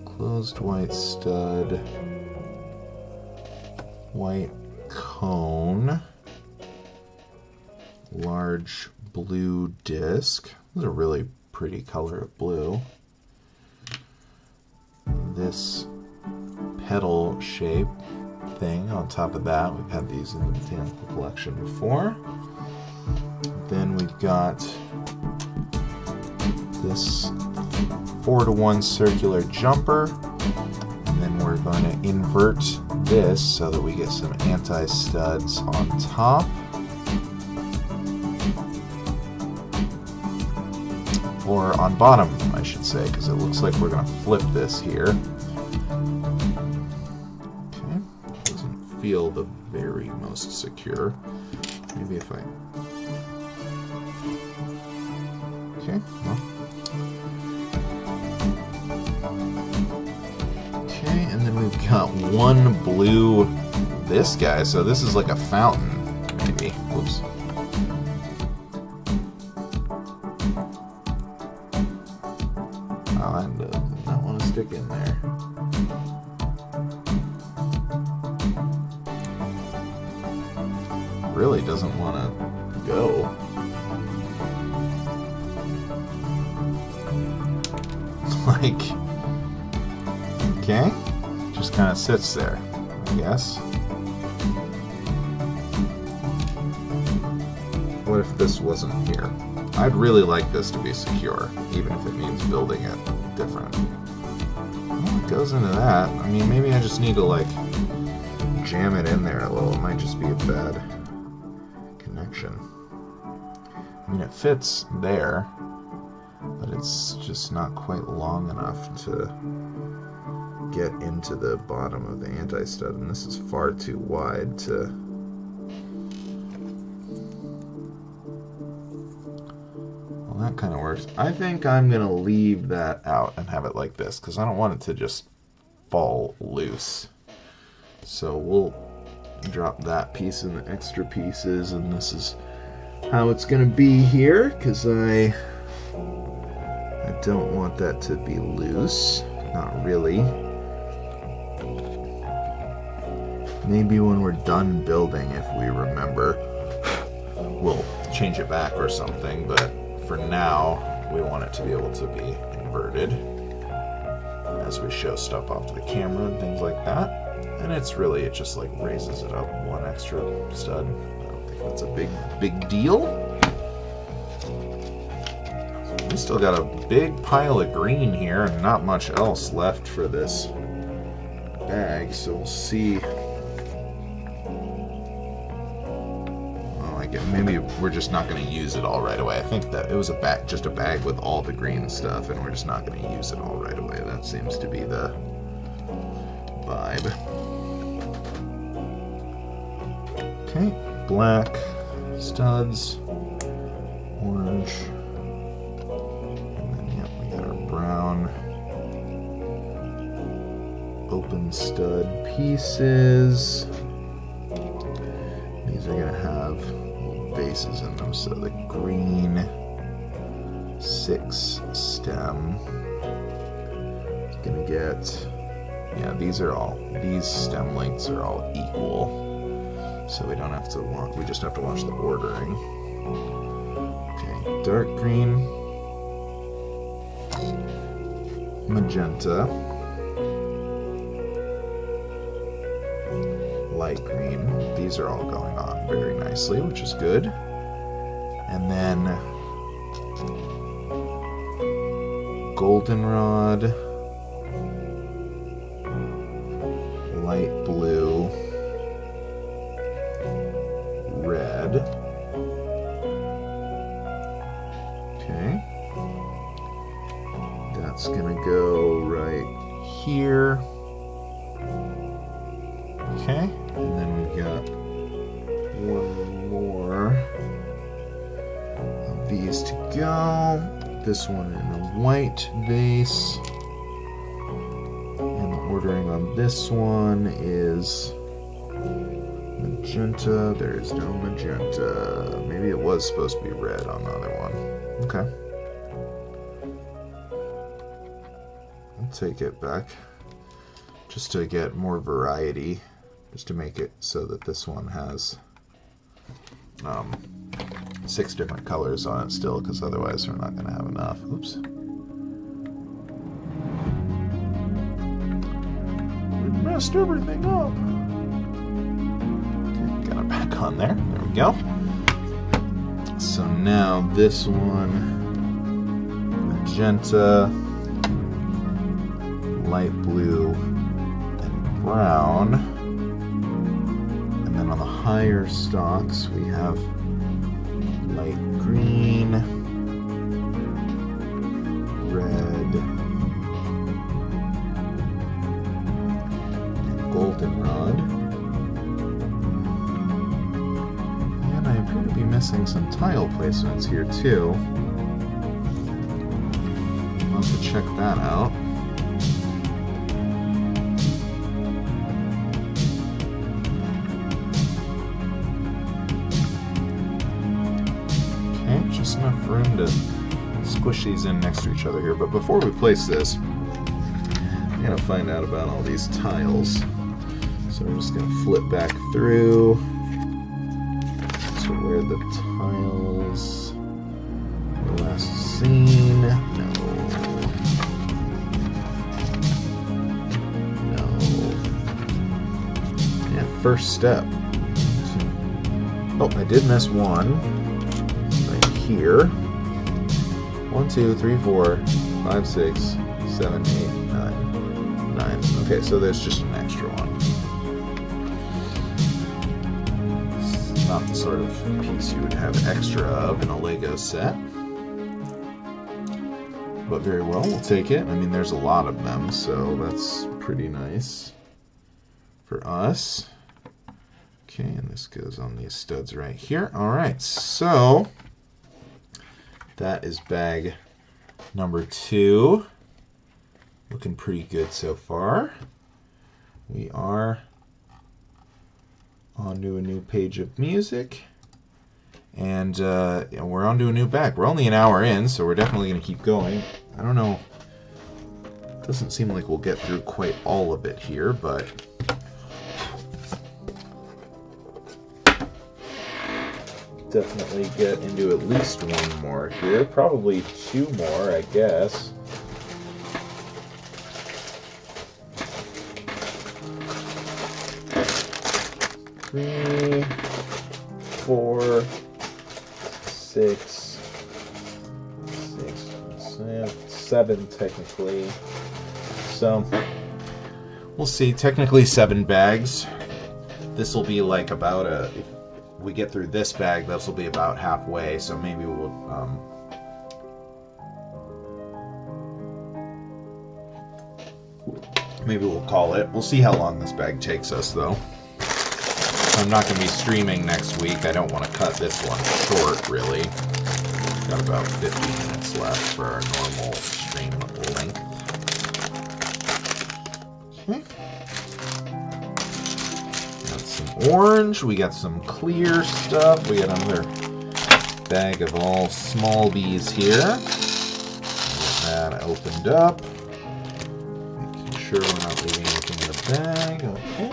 closed white stud, white cone, large blue disc. This is a really pretty color of blue. This petal shape thing on top of that. We've had these in the botanical collection before. Then we've got this 4-to-1 circular jumper, and then we're going to invert this so that we get some anti-studs on top. Or on bottom, I should say, because it looks like we're going to flip this here. Okay, doesn't feel the very most secure. Maybe if I... Okay, well. Okay, and then we've got one blue, this guy, so this is like a fountain, maybe. Whoops. Oh, that does not want to stick in there. Really doesn't want to go. Like, okay, just kind of sits there, I guess. What if this wasn't here? I'd really like this to be secure, even if it means building it different. Well, it goes into that. I mean, maybe I just need to, like, jam it in there a little. It might just be a bad connection. I mean, it fits there, but it's just not quite long enough to get into the bottom of the anti-stud, and this is far too wide to... Well, that kind of works. I think I'm going to leave that out and have it like this, because I don't want it to just fall loose. So we'll drop that piece and the extra pieces, and this is how it's going to be here, because I don't want that to be loose. Not really. Maybe when we're done building, if we remember, we'll change it back or something, but for now, we want it to be able to be inverted as we show stuff off to the camera and things like that. And it's really, it just like raises it up one extra stud. I don't think that's a big deal. We still got a big pile of green here and not much else left for this bag, so we'll see. Well, like maybe we're just not going to use it all right away. I think that it was just a bag with all the green stuff, and we're just not going to use it all right away. That seems to be the vibe. Okay, black studs, orange. Brown open stud pieces. These are going to have little bases in them, so the green 6 stem is going to get, yeah, these stem lengths are all equal, so we don't have to we just have to watch the ordering. Okay, dark green, magenta, light green. These are all going on very nicely, which is good. And then goldenrod, light blue, red. Okay. That's gonna go right here. Okay, and then we've got one more of these to go. This one in a white vase. And the ordering on this one is magenta. There is no magenta. Maybe it was supposed to be red on the other one. Okay. Take it back just to get more variety, just to make it so that this one has 6 different colors on it still, because otherwise we're not going to have enough. Oops. We messed everything up. Okay, got it back on there. There we go. So now this one, magenta, light blue, and brown. And then on the higher stalks we have light green, red, and goldenrod. missing some tile placements here too. I'll have to check that out. Okay, just enough room to squish these in next to each other here. But before we place this, I'm going to find out about all these tiles. So I'm just going to flip back through to where the tiles were last seen. No. Yeah, first step. Oh, I did miss one. Right here. 1, 2, 3, 4, 5, 6, 7, 8, 9, 9. Okay, so there's just an extra one. It's not the sort of piece you would have extra of in a Lego set. But very well, we'll take it. I mean, there's a lot of them, so that's pretty nice for us. Okay, and this goes on these studs right here. All right, so that is bag number 2. Looking pretty good so far. We are onto a new page of music. And we're onto a new bag. We're only an hour in, so we're definitely going to keep going. I don't know. It doesn't seem like we'll get through quite all of it here, but definitely get into at least one more here. Probably 2 more, I guess. Three, 4, 6, 7 technically. So we'll see. Technically 7 bags. This will be like about if we get through this bag, this will be about halfway. So maybe we'll call it. We'll see how long this bag takes us, though. I'm not going to be streaming next week. I don't want to cut this one short, really. Got about 50 minutes left for our normal stream length. Okay. Got some orange. We got some clear stuff. We got another bag of all small bees here. Get that opened up. Making sure we're not leaving anything in the bag. Okay.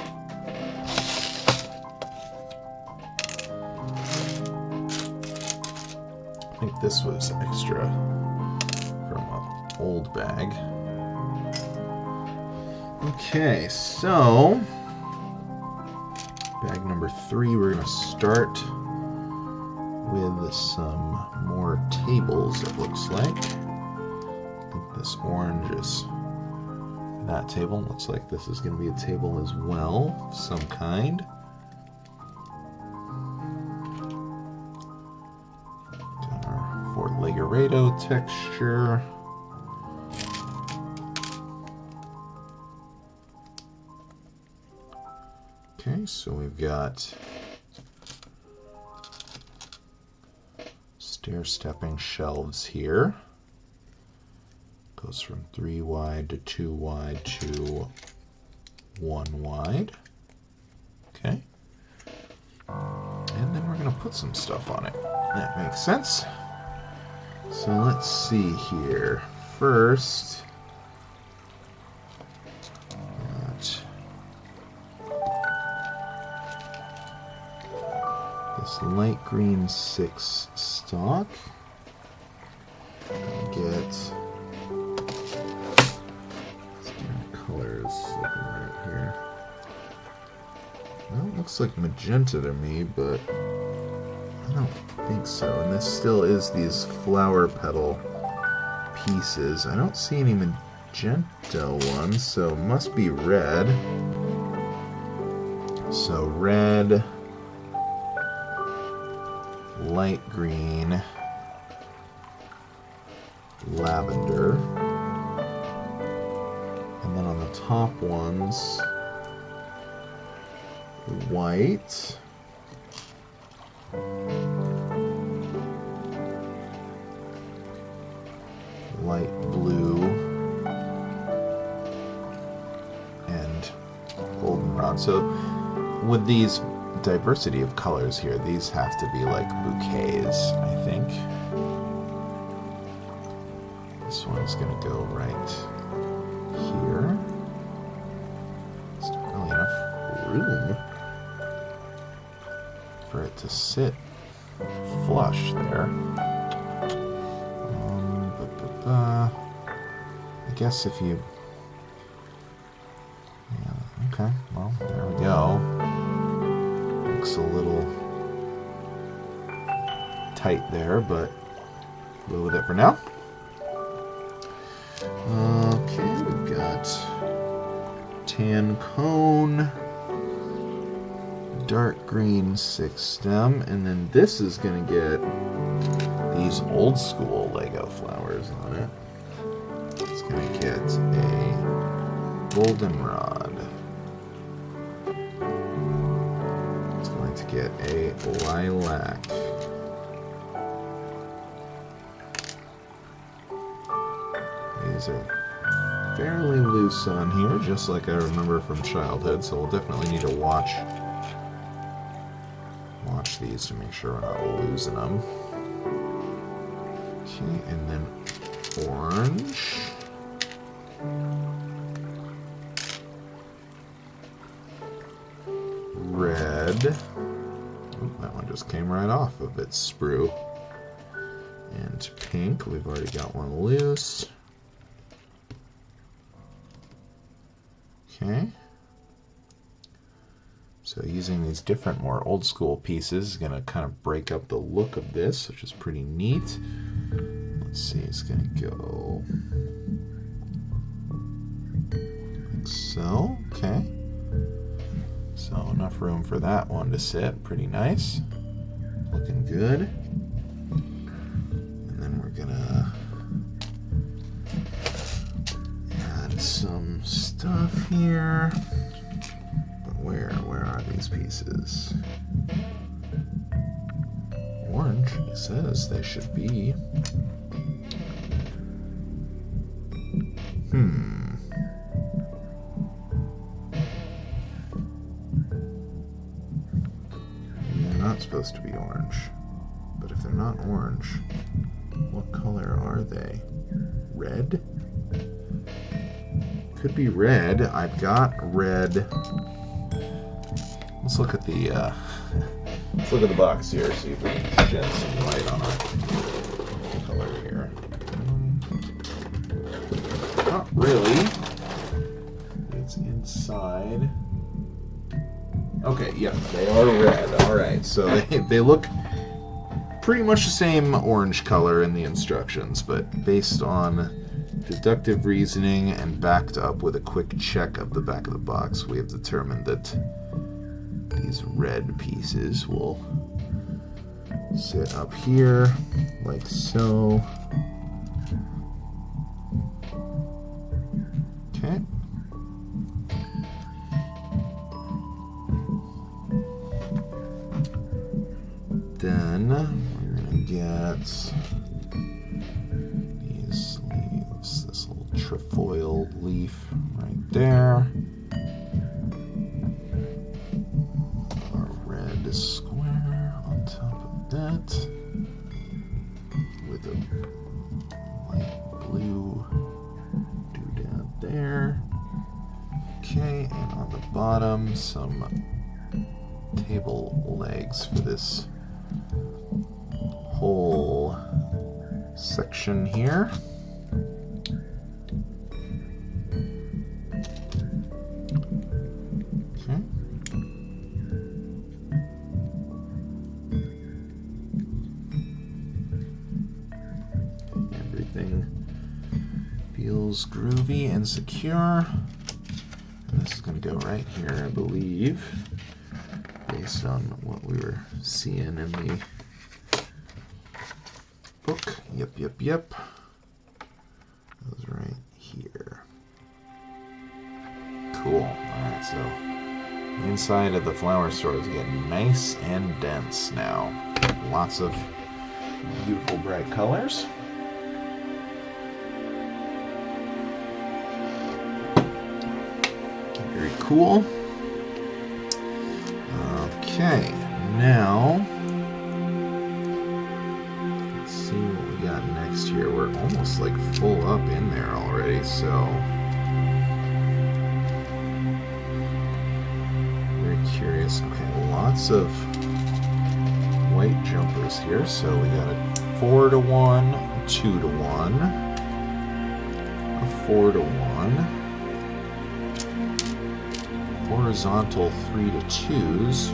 I think this was extra from an old bag. Okay, so bag number 3, we're going to start with some more tables, it looks like. I think this orange is that table. Looks like this is going to be a table as well, of some kind. Legaredo texture. Okay, so we've got stair-stepping shelves here. Goes from 3 wide to 2 wide to 1 wide. Okay. And then we're going to put some stuff on it. That makes sense. So let's see here. First, got this light green 6 stock. Get different colors looking right here. Well, it looks like magenta to me, but I don't think so. And this still is these flower petal pieces. I don't see any magenta ones, so it must be red. So red, light green, lavender, and then on the top ones, white, goldenrod. So with these diversity of colors here, these have to be like bouquets, I think. This one's gonna go right here. There's not really enough room for it to sit flush there. I guess if you... Yeah, okay, well, there we go. Looks a little tight there, but we'll go with it for now. Okay, we've got tan cone, dark green 6 stem, and then this is going to get these old school Lego flowers on it. It's going to get a goldenrod. It's going to get a lilac. These are fairly loose on here, just like I remember from childhood, so we'll definitely need to watch these to make sure we're not losing them. Okay, and then orange. Red. Oh, that one just came right off of its sprue. And pink, we've already got one loose. Okay. So using these different, more old school pieces is going to kind of break up the look of this, which is pretty neat. Let's see, it's going to go like so. Okay. So enough room for that one to sit. Pretty nice. Looking good. And then we're going to add some stuff here. Where are these pieces? Orange, it says they should be. They're not supposed to be orange. But if they're not orange, what color are they? Red? Could be red. I've got red. Let's look at the box here, see if we can shed some light on our color here. Not really. It's inside. Okay, yeah, they are red. Alright, so they look pretty much the same orange color in the instructions, but based on deductive reasoning and backed up with a quick check of the back of the box, we have determined that these red pieces will sit up here like so. Okay. Then we're gonna get these leaves, this little trefoil leaf right there. Square on top of that with a light blue doodad there. Okay, and on the bottom some table legs for this whole section here. Feels groovy and secure. And this is going to go right here, I believe, based on what we were seeing in the book. Yep. Goes right here. Cool. Alright, so the inside of the flower store is getting nice and dense now. Lots of beautiful bright colors. Here Very cool. Okay, now let's see what we got next here. We're almost like full up in there already, so very curious. Okay, lots of white jumpers here. So we got a 4 to 1, a 2 to 1, a 4 to 1. Horizontal 3 to 2s.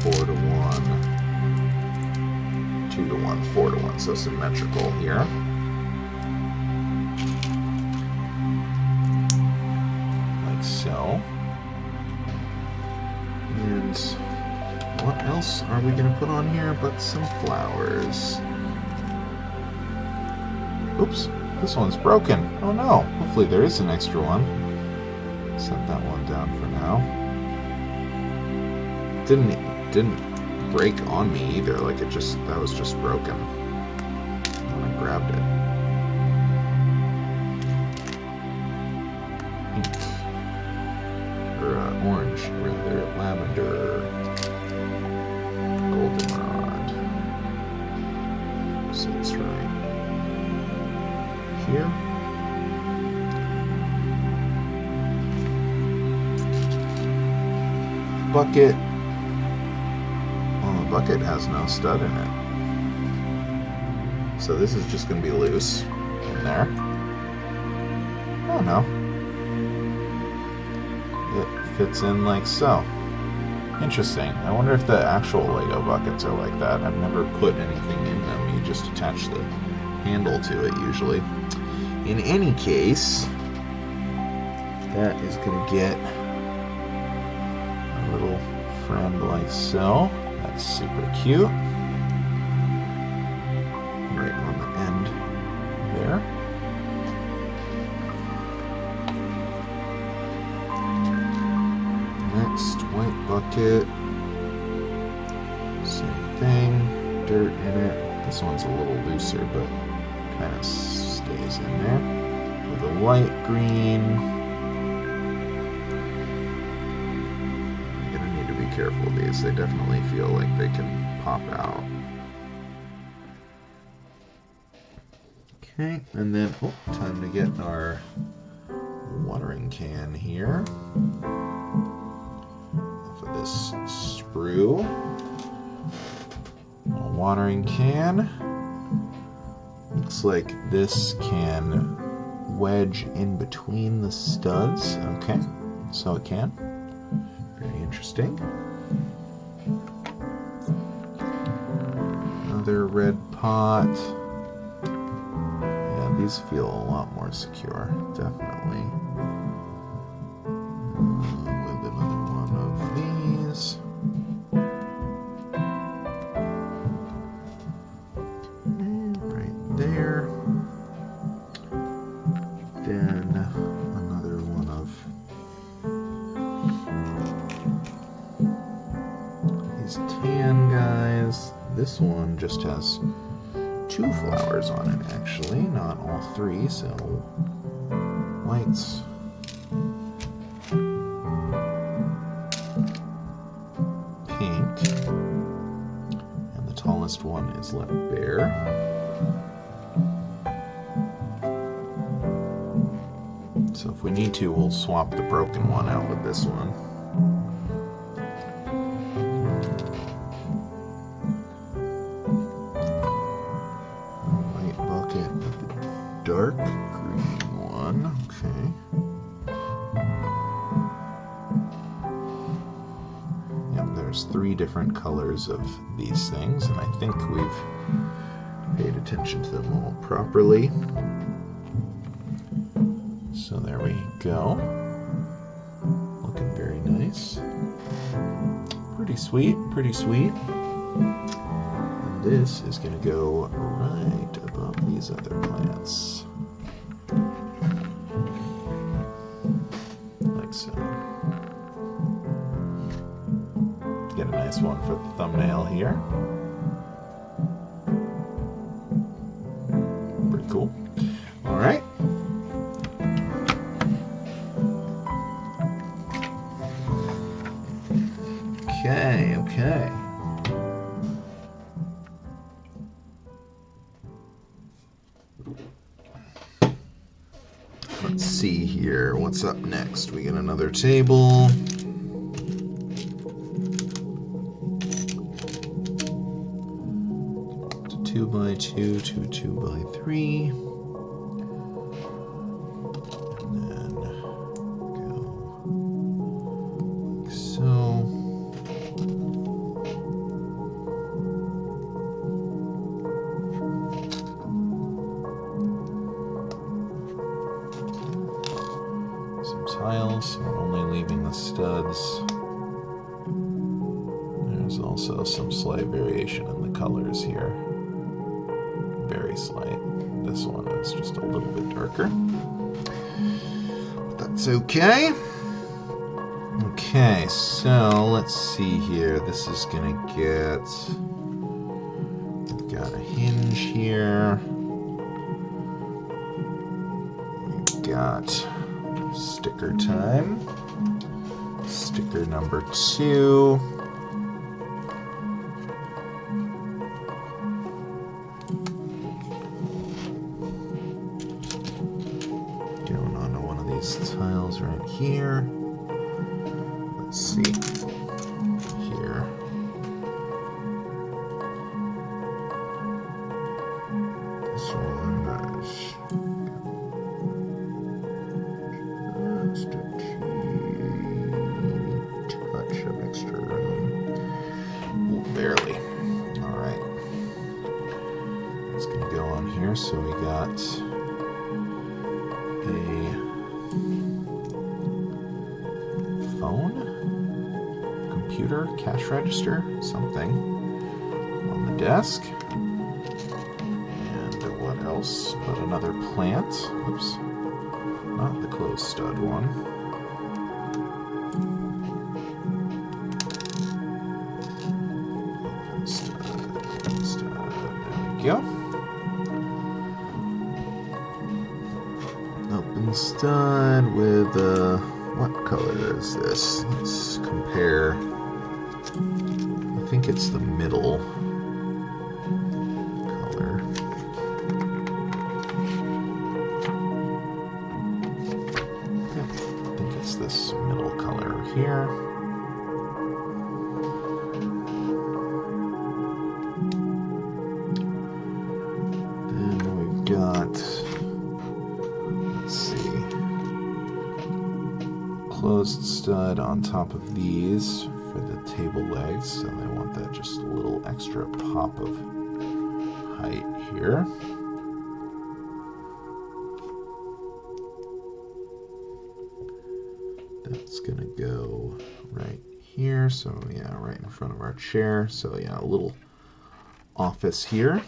Four to 1, 2 to 1, 4 to 1, so symmetrical here. Like so. And what else are we going to put on here but some flowers? Oops, this one's broken. Oh no, hopefully there is an extra one. Set that one down for now. Didn't break on me either, like that was just broken when I grabbed it. Pink. Or orange, rather, lavender. Goldenrod. So it's right here. Bucket. Well, the bucket has no stud in it. So this is just going to be loose in there. Oh no. It fits in like so. Interesting. I wonder if the actual Lego buckets are like that. I've never put anything in them. You just attach the handle to it usually. In any case, that is going to get a little friend like so. That's super cute. Right on the end there. Next, white bucket. Same thing. Dirt in it. This one's a little looser, but kind of stays in there. With a light green. Careful of these, they definitely feel like they can pop out. Okay, and then time to get our watering can here off of this sprue. A watering can. Looks like this can wedge in between the studs. Okay, so it can. Very interesting. Another red pot. Yeah, these feel a lot more secure, definitely. With another one of these. Right there. Then another one of these tan guys. This one just has 2 flowers on it, actually, not all 3, so whites, pink, and the tallest one is left bare. So if we need to, we'll swap the broken one out with this one. Dark green one, okay. Yep, there's 3 different colors of these things, and I think we've paid attention to them all properly. So there we go. Looking very nice. Pretty sweet, pretty sweet. And this is going to go right above these other plants. Like so. Get a nice one for the thumbnail here. Cool. All right. Okay, okay. Let's see here. What's up next? We get another table. To 2x2 to 2x3. And then go like so. Tiles, so we're only leaving the studs. There's also some slight variation in the colors here. Very slight. This one is just a little bit darker. But that's okay. Okay, so let's see here. This is gonna get... We've got a hinge here. We've got... sticker time. Sticker number 2. Going onto one of these tiles right here. Let's see. Here. This one is... touch of extra room. Ooh, barely. Alright. It's going to go on here. So we got a phone, computer, cash register, something on the desk. And what else but another plant. Oops. Not the closed stud one. Stud. There we go. Open stud with what color is this? Let's compare. I think it's the middle color. This middle color here. Then we've got, let's see, closed stud on top of these for the table legs, so they want that just a little extra pop of height here. That's gonna go right here, so yeah, right in front of our chair. So yeah, a little office here.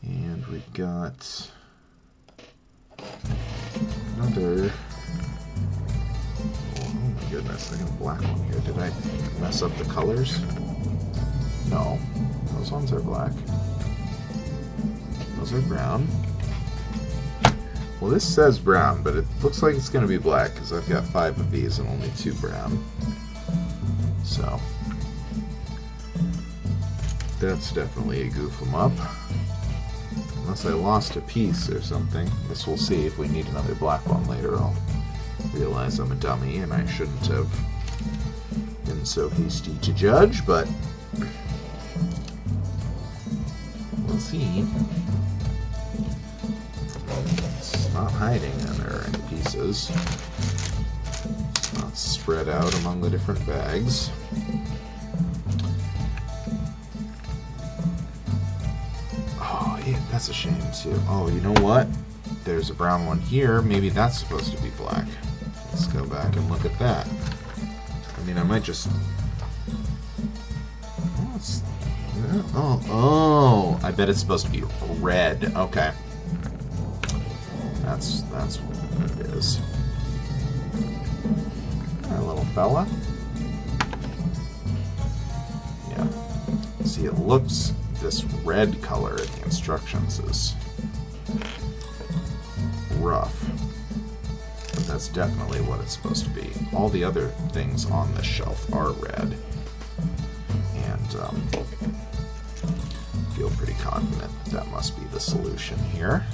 And we've got another, oh my goodness, I got a black one here. Did I mess up the colors? No, those ones are black. Those are brown. Well, this says brown, but it looks like it's going to be black because I've got 5 of these and only 2 brown. So, that's definitely a goof 'em up. Unless I lost a piece or something. Guess we'll see. If we need another black one later, I'll realize I'm a dummy and I shouldn't have been so hasty to judge, but we'll see. Not hiding, and there are any pieces. It's not spread out among the different bags. Oh, yeah, that's a shame too. Oh, you know what? There's a brown one here. Maybe that's supposed to be black. Let's go back and look at that. I mean, I might just... Oh, I bet it's supposed to be red. Okay. That's what it is. Our little fella. Yeah. See, it looks this red color in the instructions is rough. But that's definitely what it's supposed to be. All the other things on this shelf are red. And feel pretty confident that must be the solution here.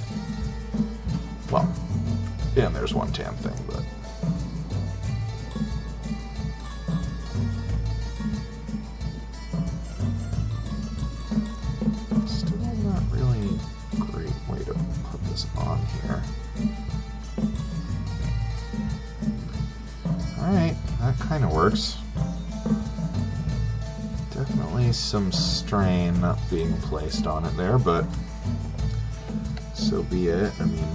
Well, and there's one tan thing, but still not really a great way to put this on here. Alright, that kind of works. Definitely some strain not being placed on it there, but so be it. I mean,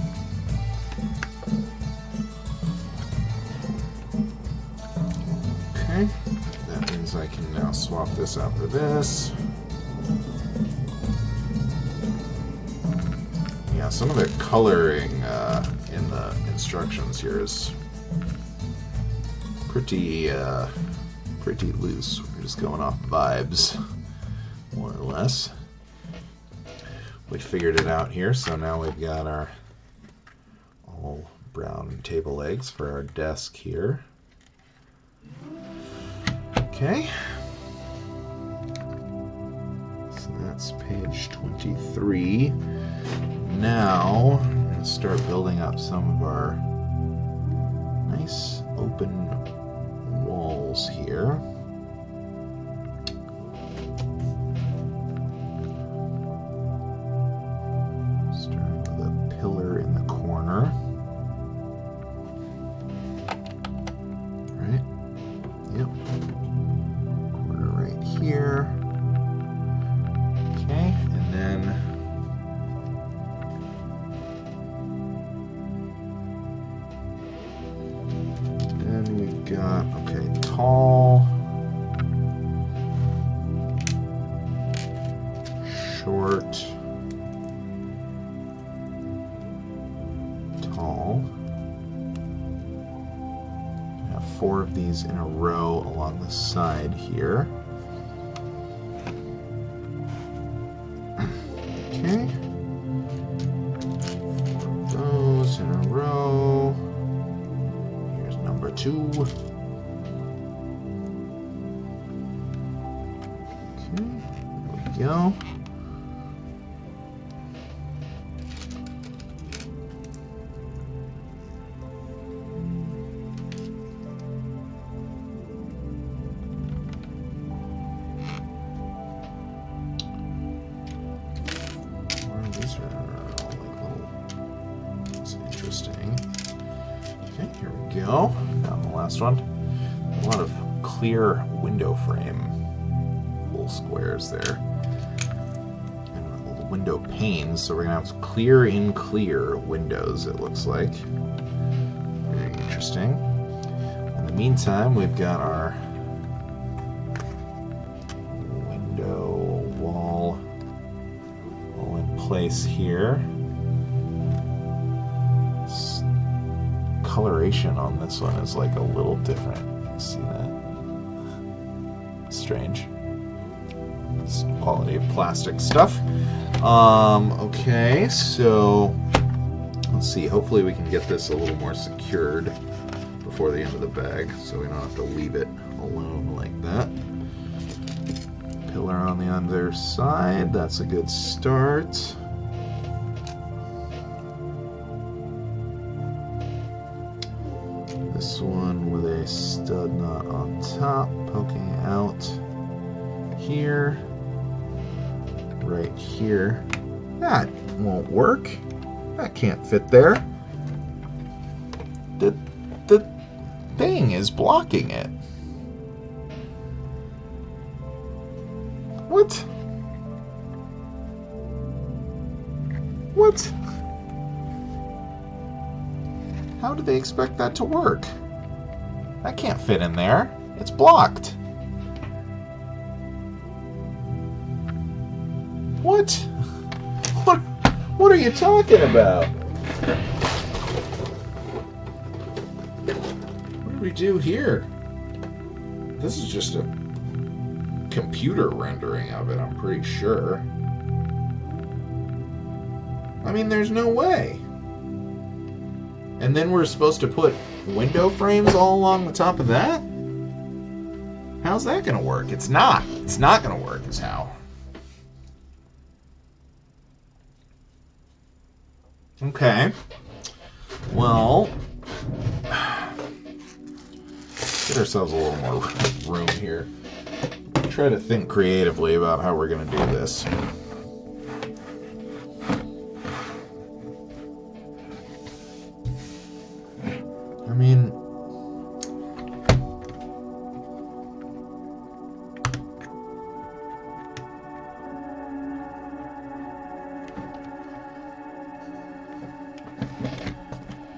okay, that means I can now swap this out for this. Yeah, some of the coloring in the instructions here is pretty loose. We're just going off vibes, more or less. We figured it out here, so now we've got our all brown table legs for our desk here. Okay. So that's page 23. Now, I'm going to start building up some of our nice open walls here. Starting with a pillar in the corner. Right? Yep. Corner right here. Okay, and then we've got, okay, tall, short, tall. I have 4 of these in a row along the side here. Okay. 4 of those in a row. Here's number 2. Okay, there we go. These are all like little, that's interesting. Okay, here we go. Now the last one. A lot of clear window frame little squares there. And little window panes, so we're gonna have clear in clear windows, it looks like. Very interesting. In the meantime, we've got our window wall all in place here. Coloration on this one is like a little different. You see that? Strange. It's quality of plastic stuff. Okay, so let's see. Hopefully we can get this a little more secured before the end of the bag, so we don't have to leave it alone like that. Pillar on the other side. That's a good start. This one with a stud knot on top, poking out here, right here. That won't work. That can't fit there. The thing is blocking it. What? What? How do they expect that to work? That can't fit in there. It's blocked. What? What are you talking about? What do we do here? This is just a computer rendering of it, I'm pretty sure. I mean, there's no way. And then we're supposed to put window frames all along the top of that? How's that going to work? It's not. It's not going to work is how. Okay. Well, get ourselves a little more room here. Try to think creatively about how we're going to do this. I mean,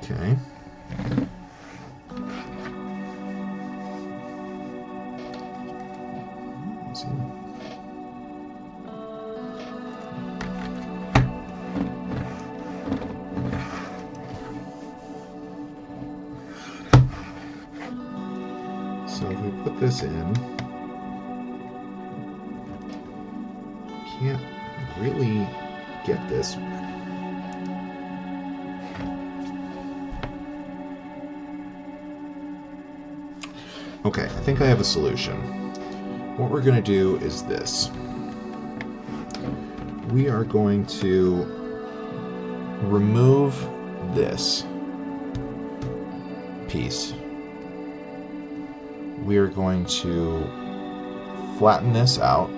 okay. So if we put this in, can't really get this. Okay, I think I have a solution. What we're going to do is this. We are going to remove this piece. We are going to flatten this out.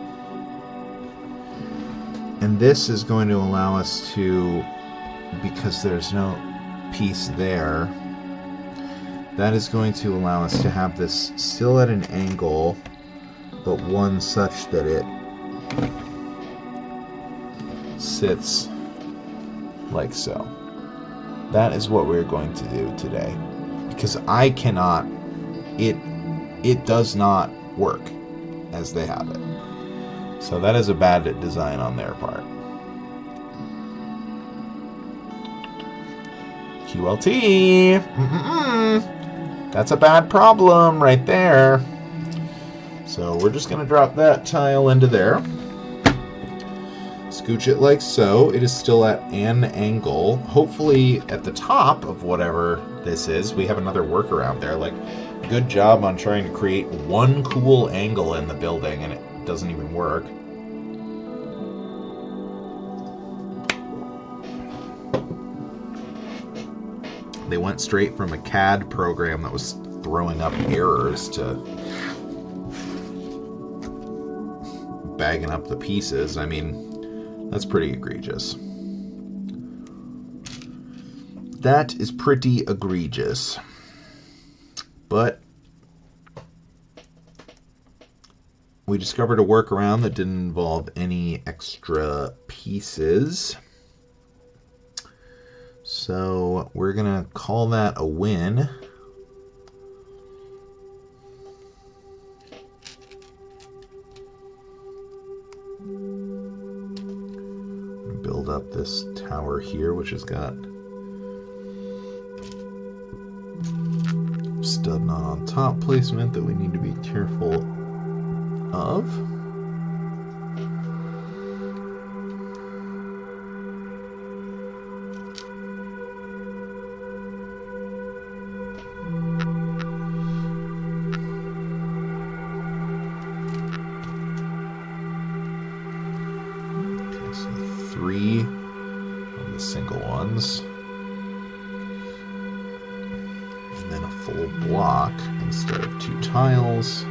And this is going to allow us to, because there's no piece there, that is going to allow us to have this still at an angle, but one such that it sits like so. That is what we're going to do today. Because I cannot, it does not work as they have it. So that is a bad design on their part. QLT! That's a bad problem right there. So we're just going to drop that tile into there. Scooch it like so. It is still at an angle. Hopefully at the top of whatever this is, we have another workaround there. Like, good job on trying to create one cool angle in the building, and it doesn't even work. They went straight from a CAD program that was throwing up errors to bagging up the pieces. I mean, that's pretty egregious. That is pretty egregious. But we discovered a workaround that didn't involve any extra pieces. So we're going to call that a win. Build up this tower here, which has got stud not on top placement that we need to be careful of. Okay, so 3 of the single ones. And then a full block instead of 2 tiles.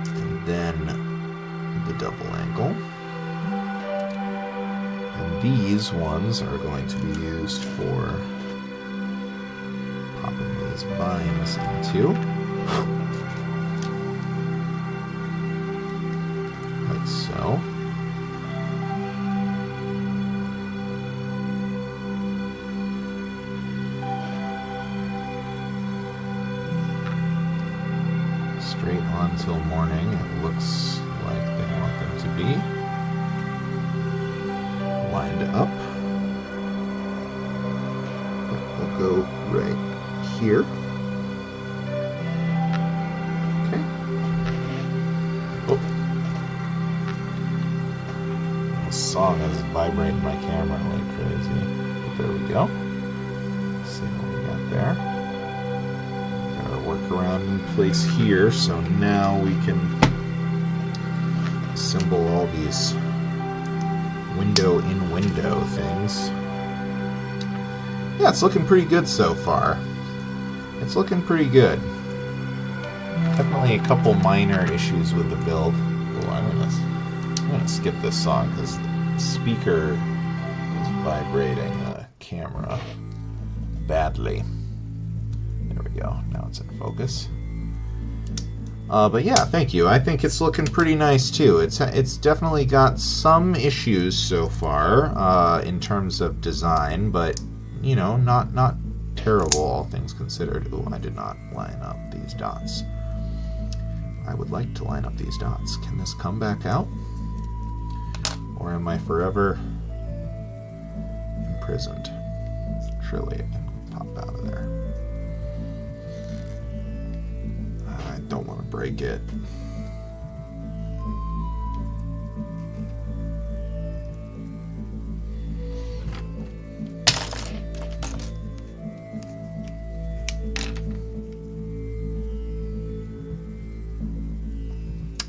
And then the double angle. And these ones are going to be used for popping these vines into. Like so. Straight on till morning, it looks like they want them to be. Lined up. We'll go right here. Okay. Oh. This song is vibrating my camera like crazy. But there we go. Let's see what we got there. Got our workaround in place here, so now we can assemble all these window things. Yeah, it's looking pretty good so far. It's looking pretty good. Definitely a couple minor issues with the build. Oh, I'm gonna skip this song because the speaker is vibrating the camera badly. There we go. Now it's in focus. But yeah, thank you. I think it's looking pretty nice too. It's definitely got some issues so far in terms of design, but you know, not terrible, all things considered. Ooh, I did not line up these dots. I would like to line up these dots. Can this come back out? Or am I forever imprisoned? Surely it can pop out of there. I don't want to break it.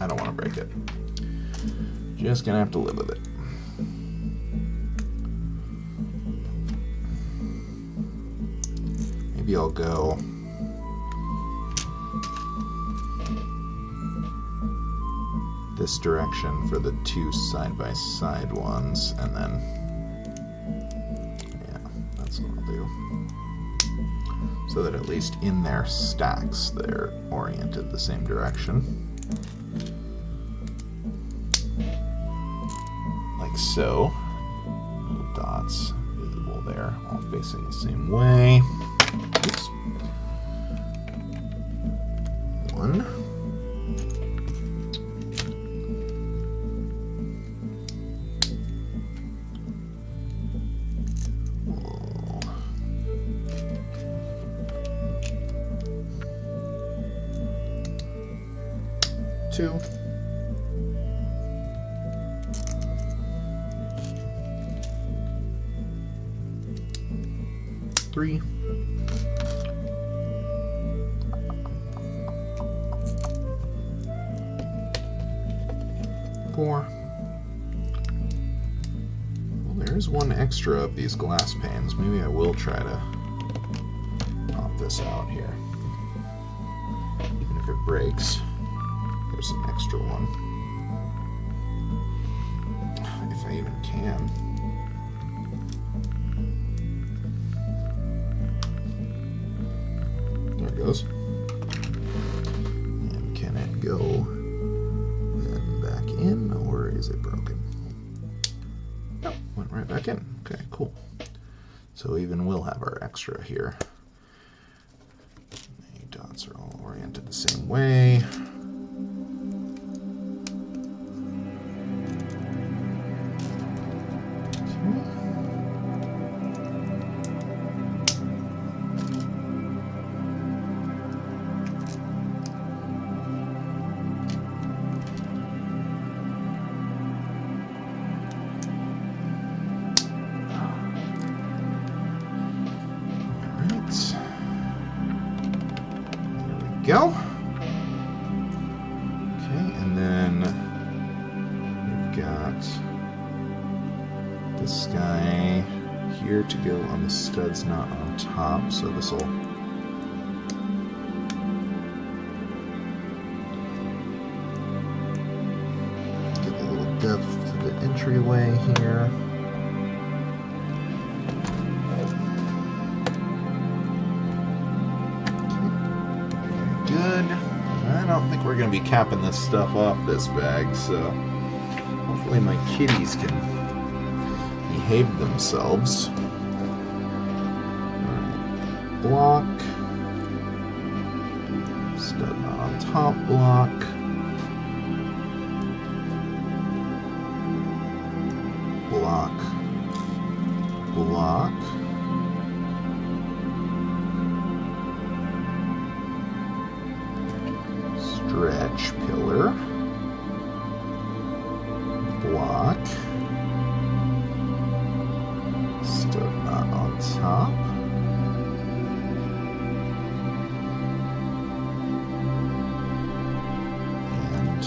I don't want to break it. Just gonna have to live with it. Maybe I'll go this direction for the two side-by-side ones, and then yeah, that's what I'll do. So that at least in their stacks they're oriented the same direction. Like so. Little dots visible there, all facing the same way. Oops. One. Two. Three. Four. Well, there's one extra of these glass panes. Maybe I will try to pop this out here. Even if it breaks, there's an extra one. If I even can. There it goes. And can it go then back in, or is it broken? Nope, went right back in. Okay, cool. So even we'll have our extra here. The dots are all oriented the same way. Go. Okay, and then we've got this guy here to go on the studs, not on top, so this will give a little depth to the entryway here. Good. I don't think we're going to be capping this stuff off this bag, so hopefully my kitties can behave themselves. Alright, block. Stud not on top block. Block. Block. Stretch pillar, block, top. And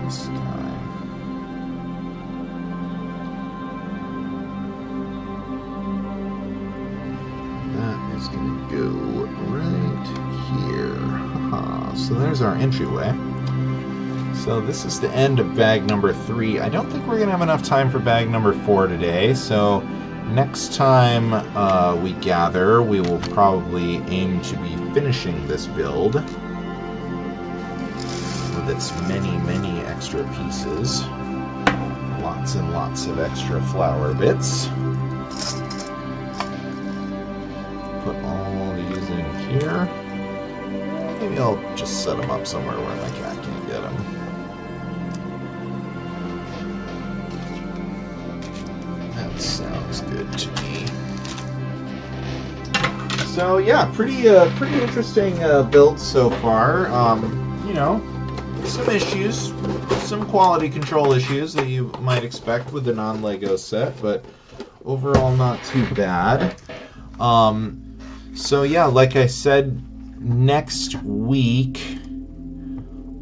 this guy. That is going to go right here. So there's our entryway. So this is the end of bag number 3. I don't think we're going to have enough time for bag number 4 today. So next time we gather, we will probably aim to be finishing this build with its many, many extra pieces. Lots and lots of extra flower bits. Put all these in here. Maybe I'll just set them up somewhere where my cat can't get them. That sounds good to me. So yeah, pretty interesting build so far. You know, some issues, some quality control issues that you might expect with the non-Lego set, but overall not too bad. So yeah, like I said, next week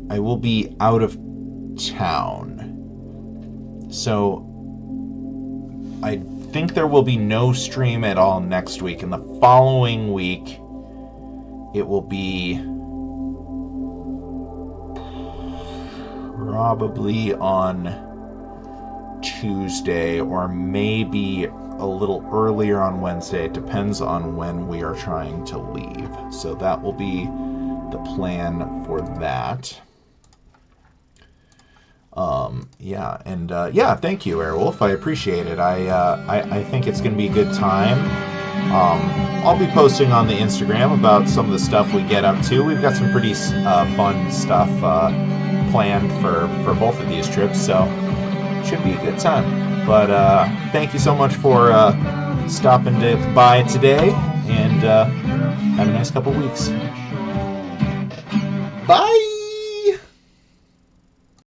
I will be out of town. So I think there will be no stream at all next week, and the following week it will be probably on Tuesday or maybe a little earlier on Wednesday. It depends on when we are trying to leave. So that will be the plan for that. Yeah, thank you, Airwolf. I appreciate it. I think it's going to be a good time. I'll be posting on the Instagram about some of the stuff we get up to. We've got some pretty fun stuff planned for both of these trips, so it should be a good time. But thank you so much for stopping by today, and have a nice couple weeks. Bye!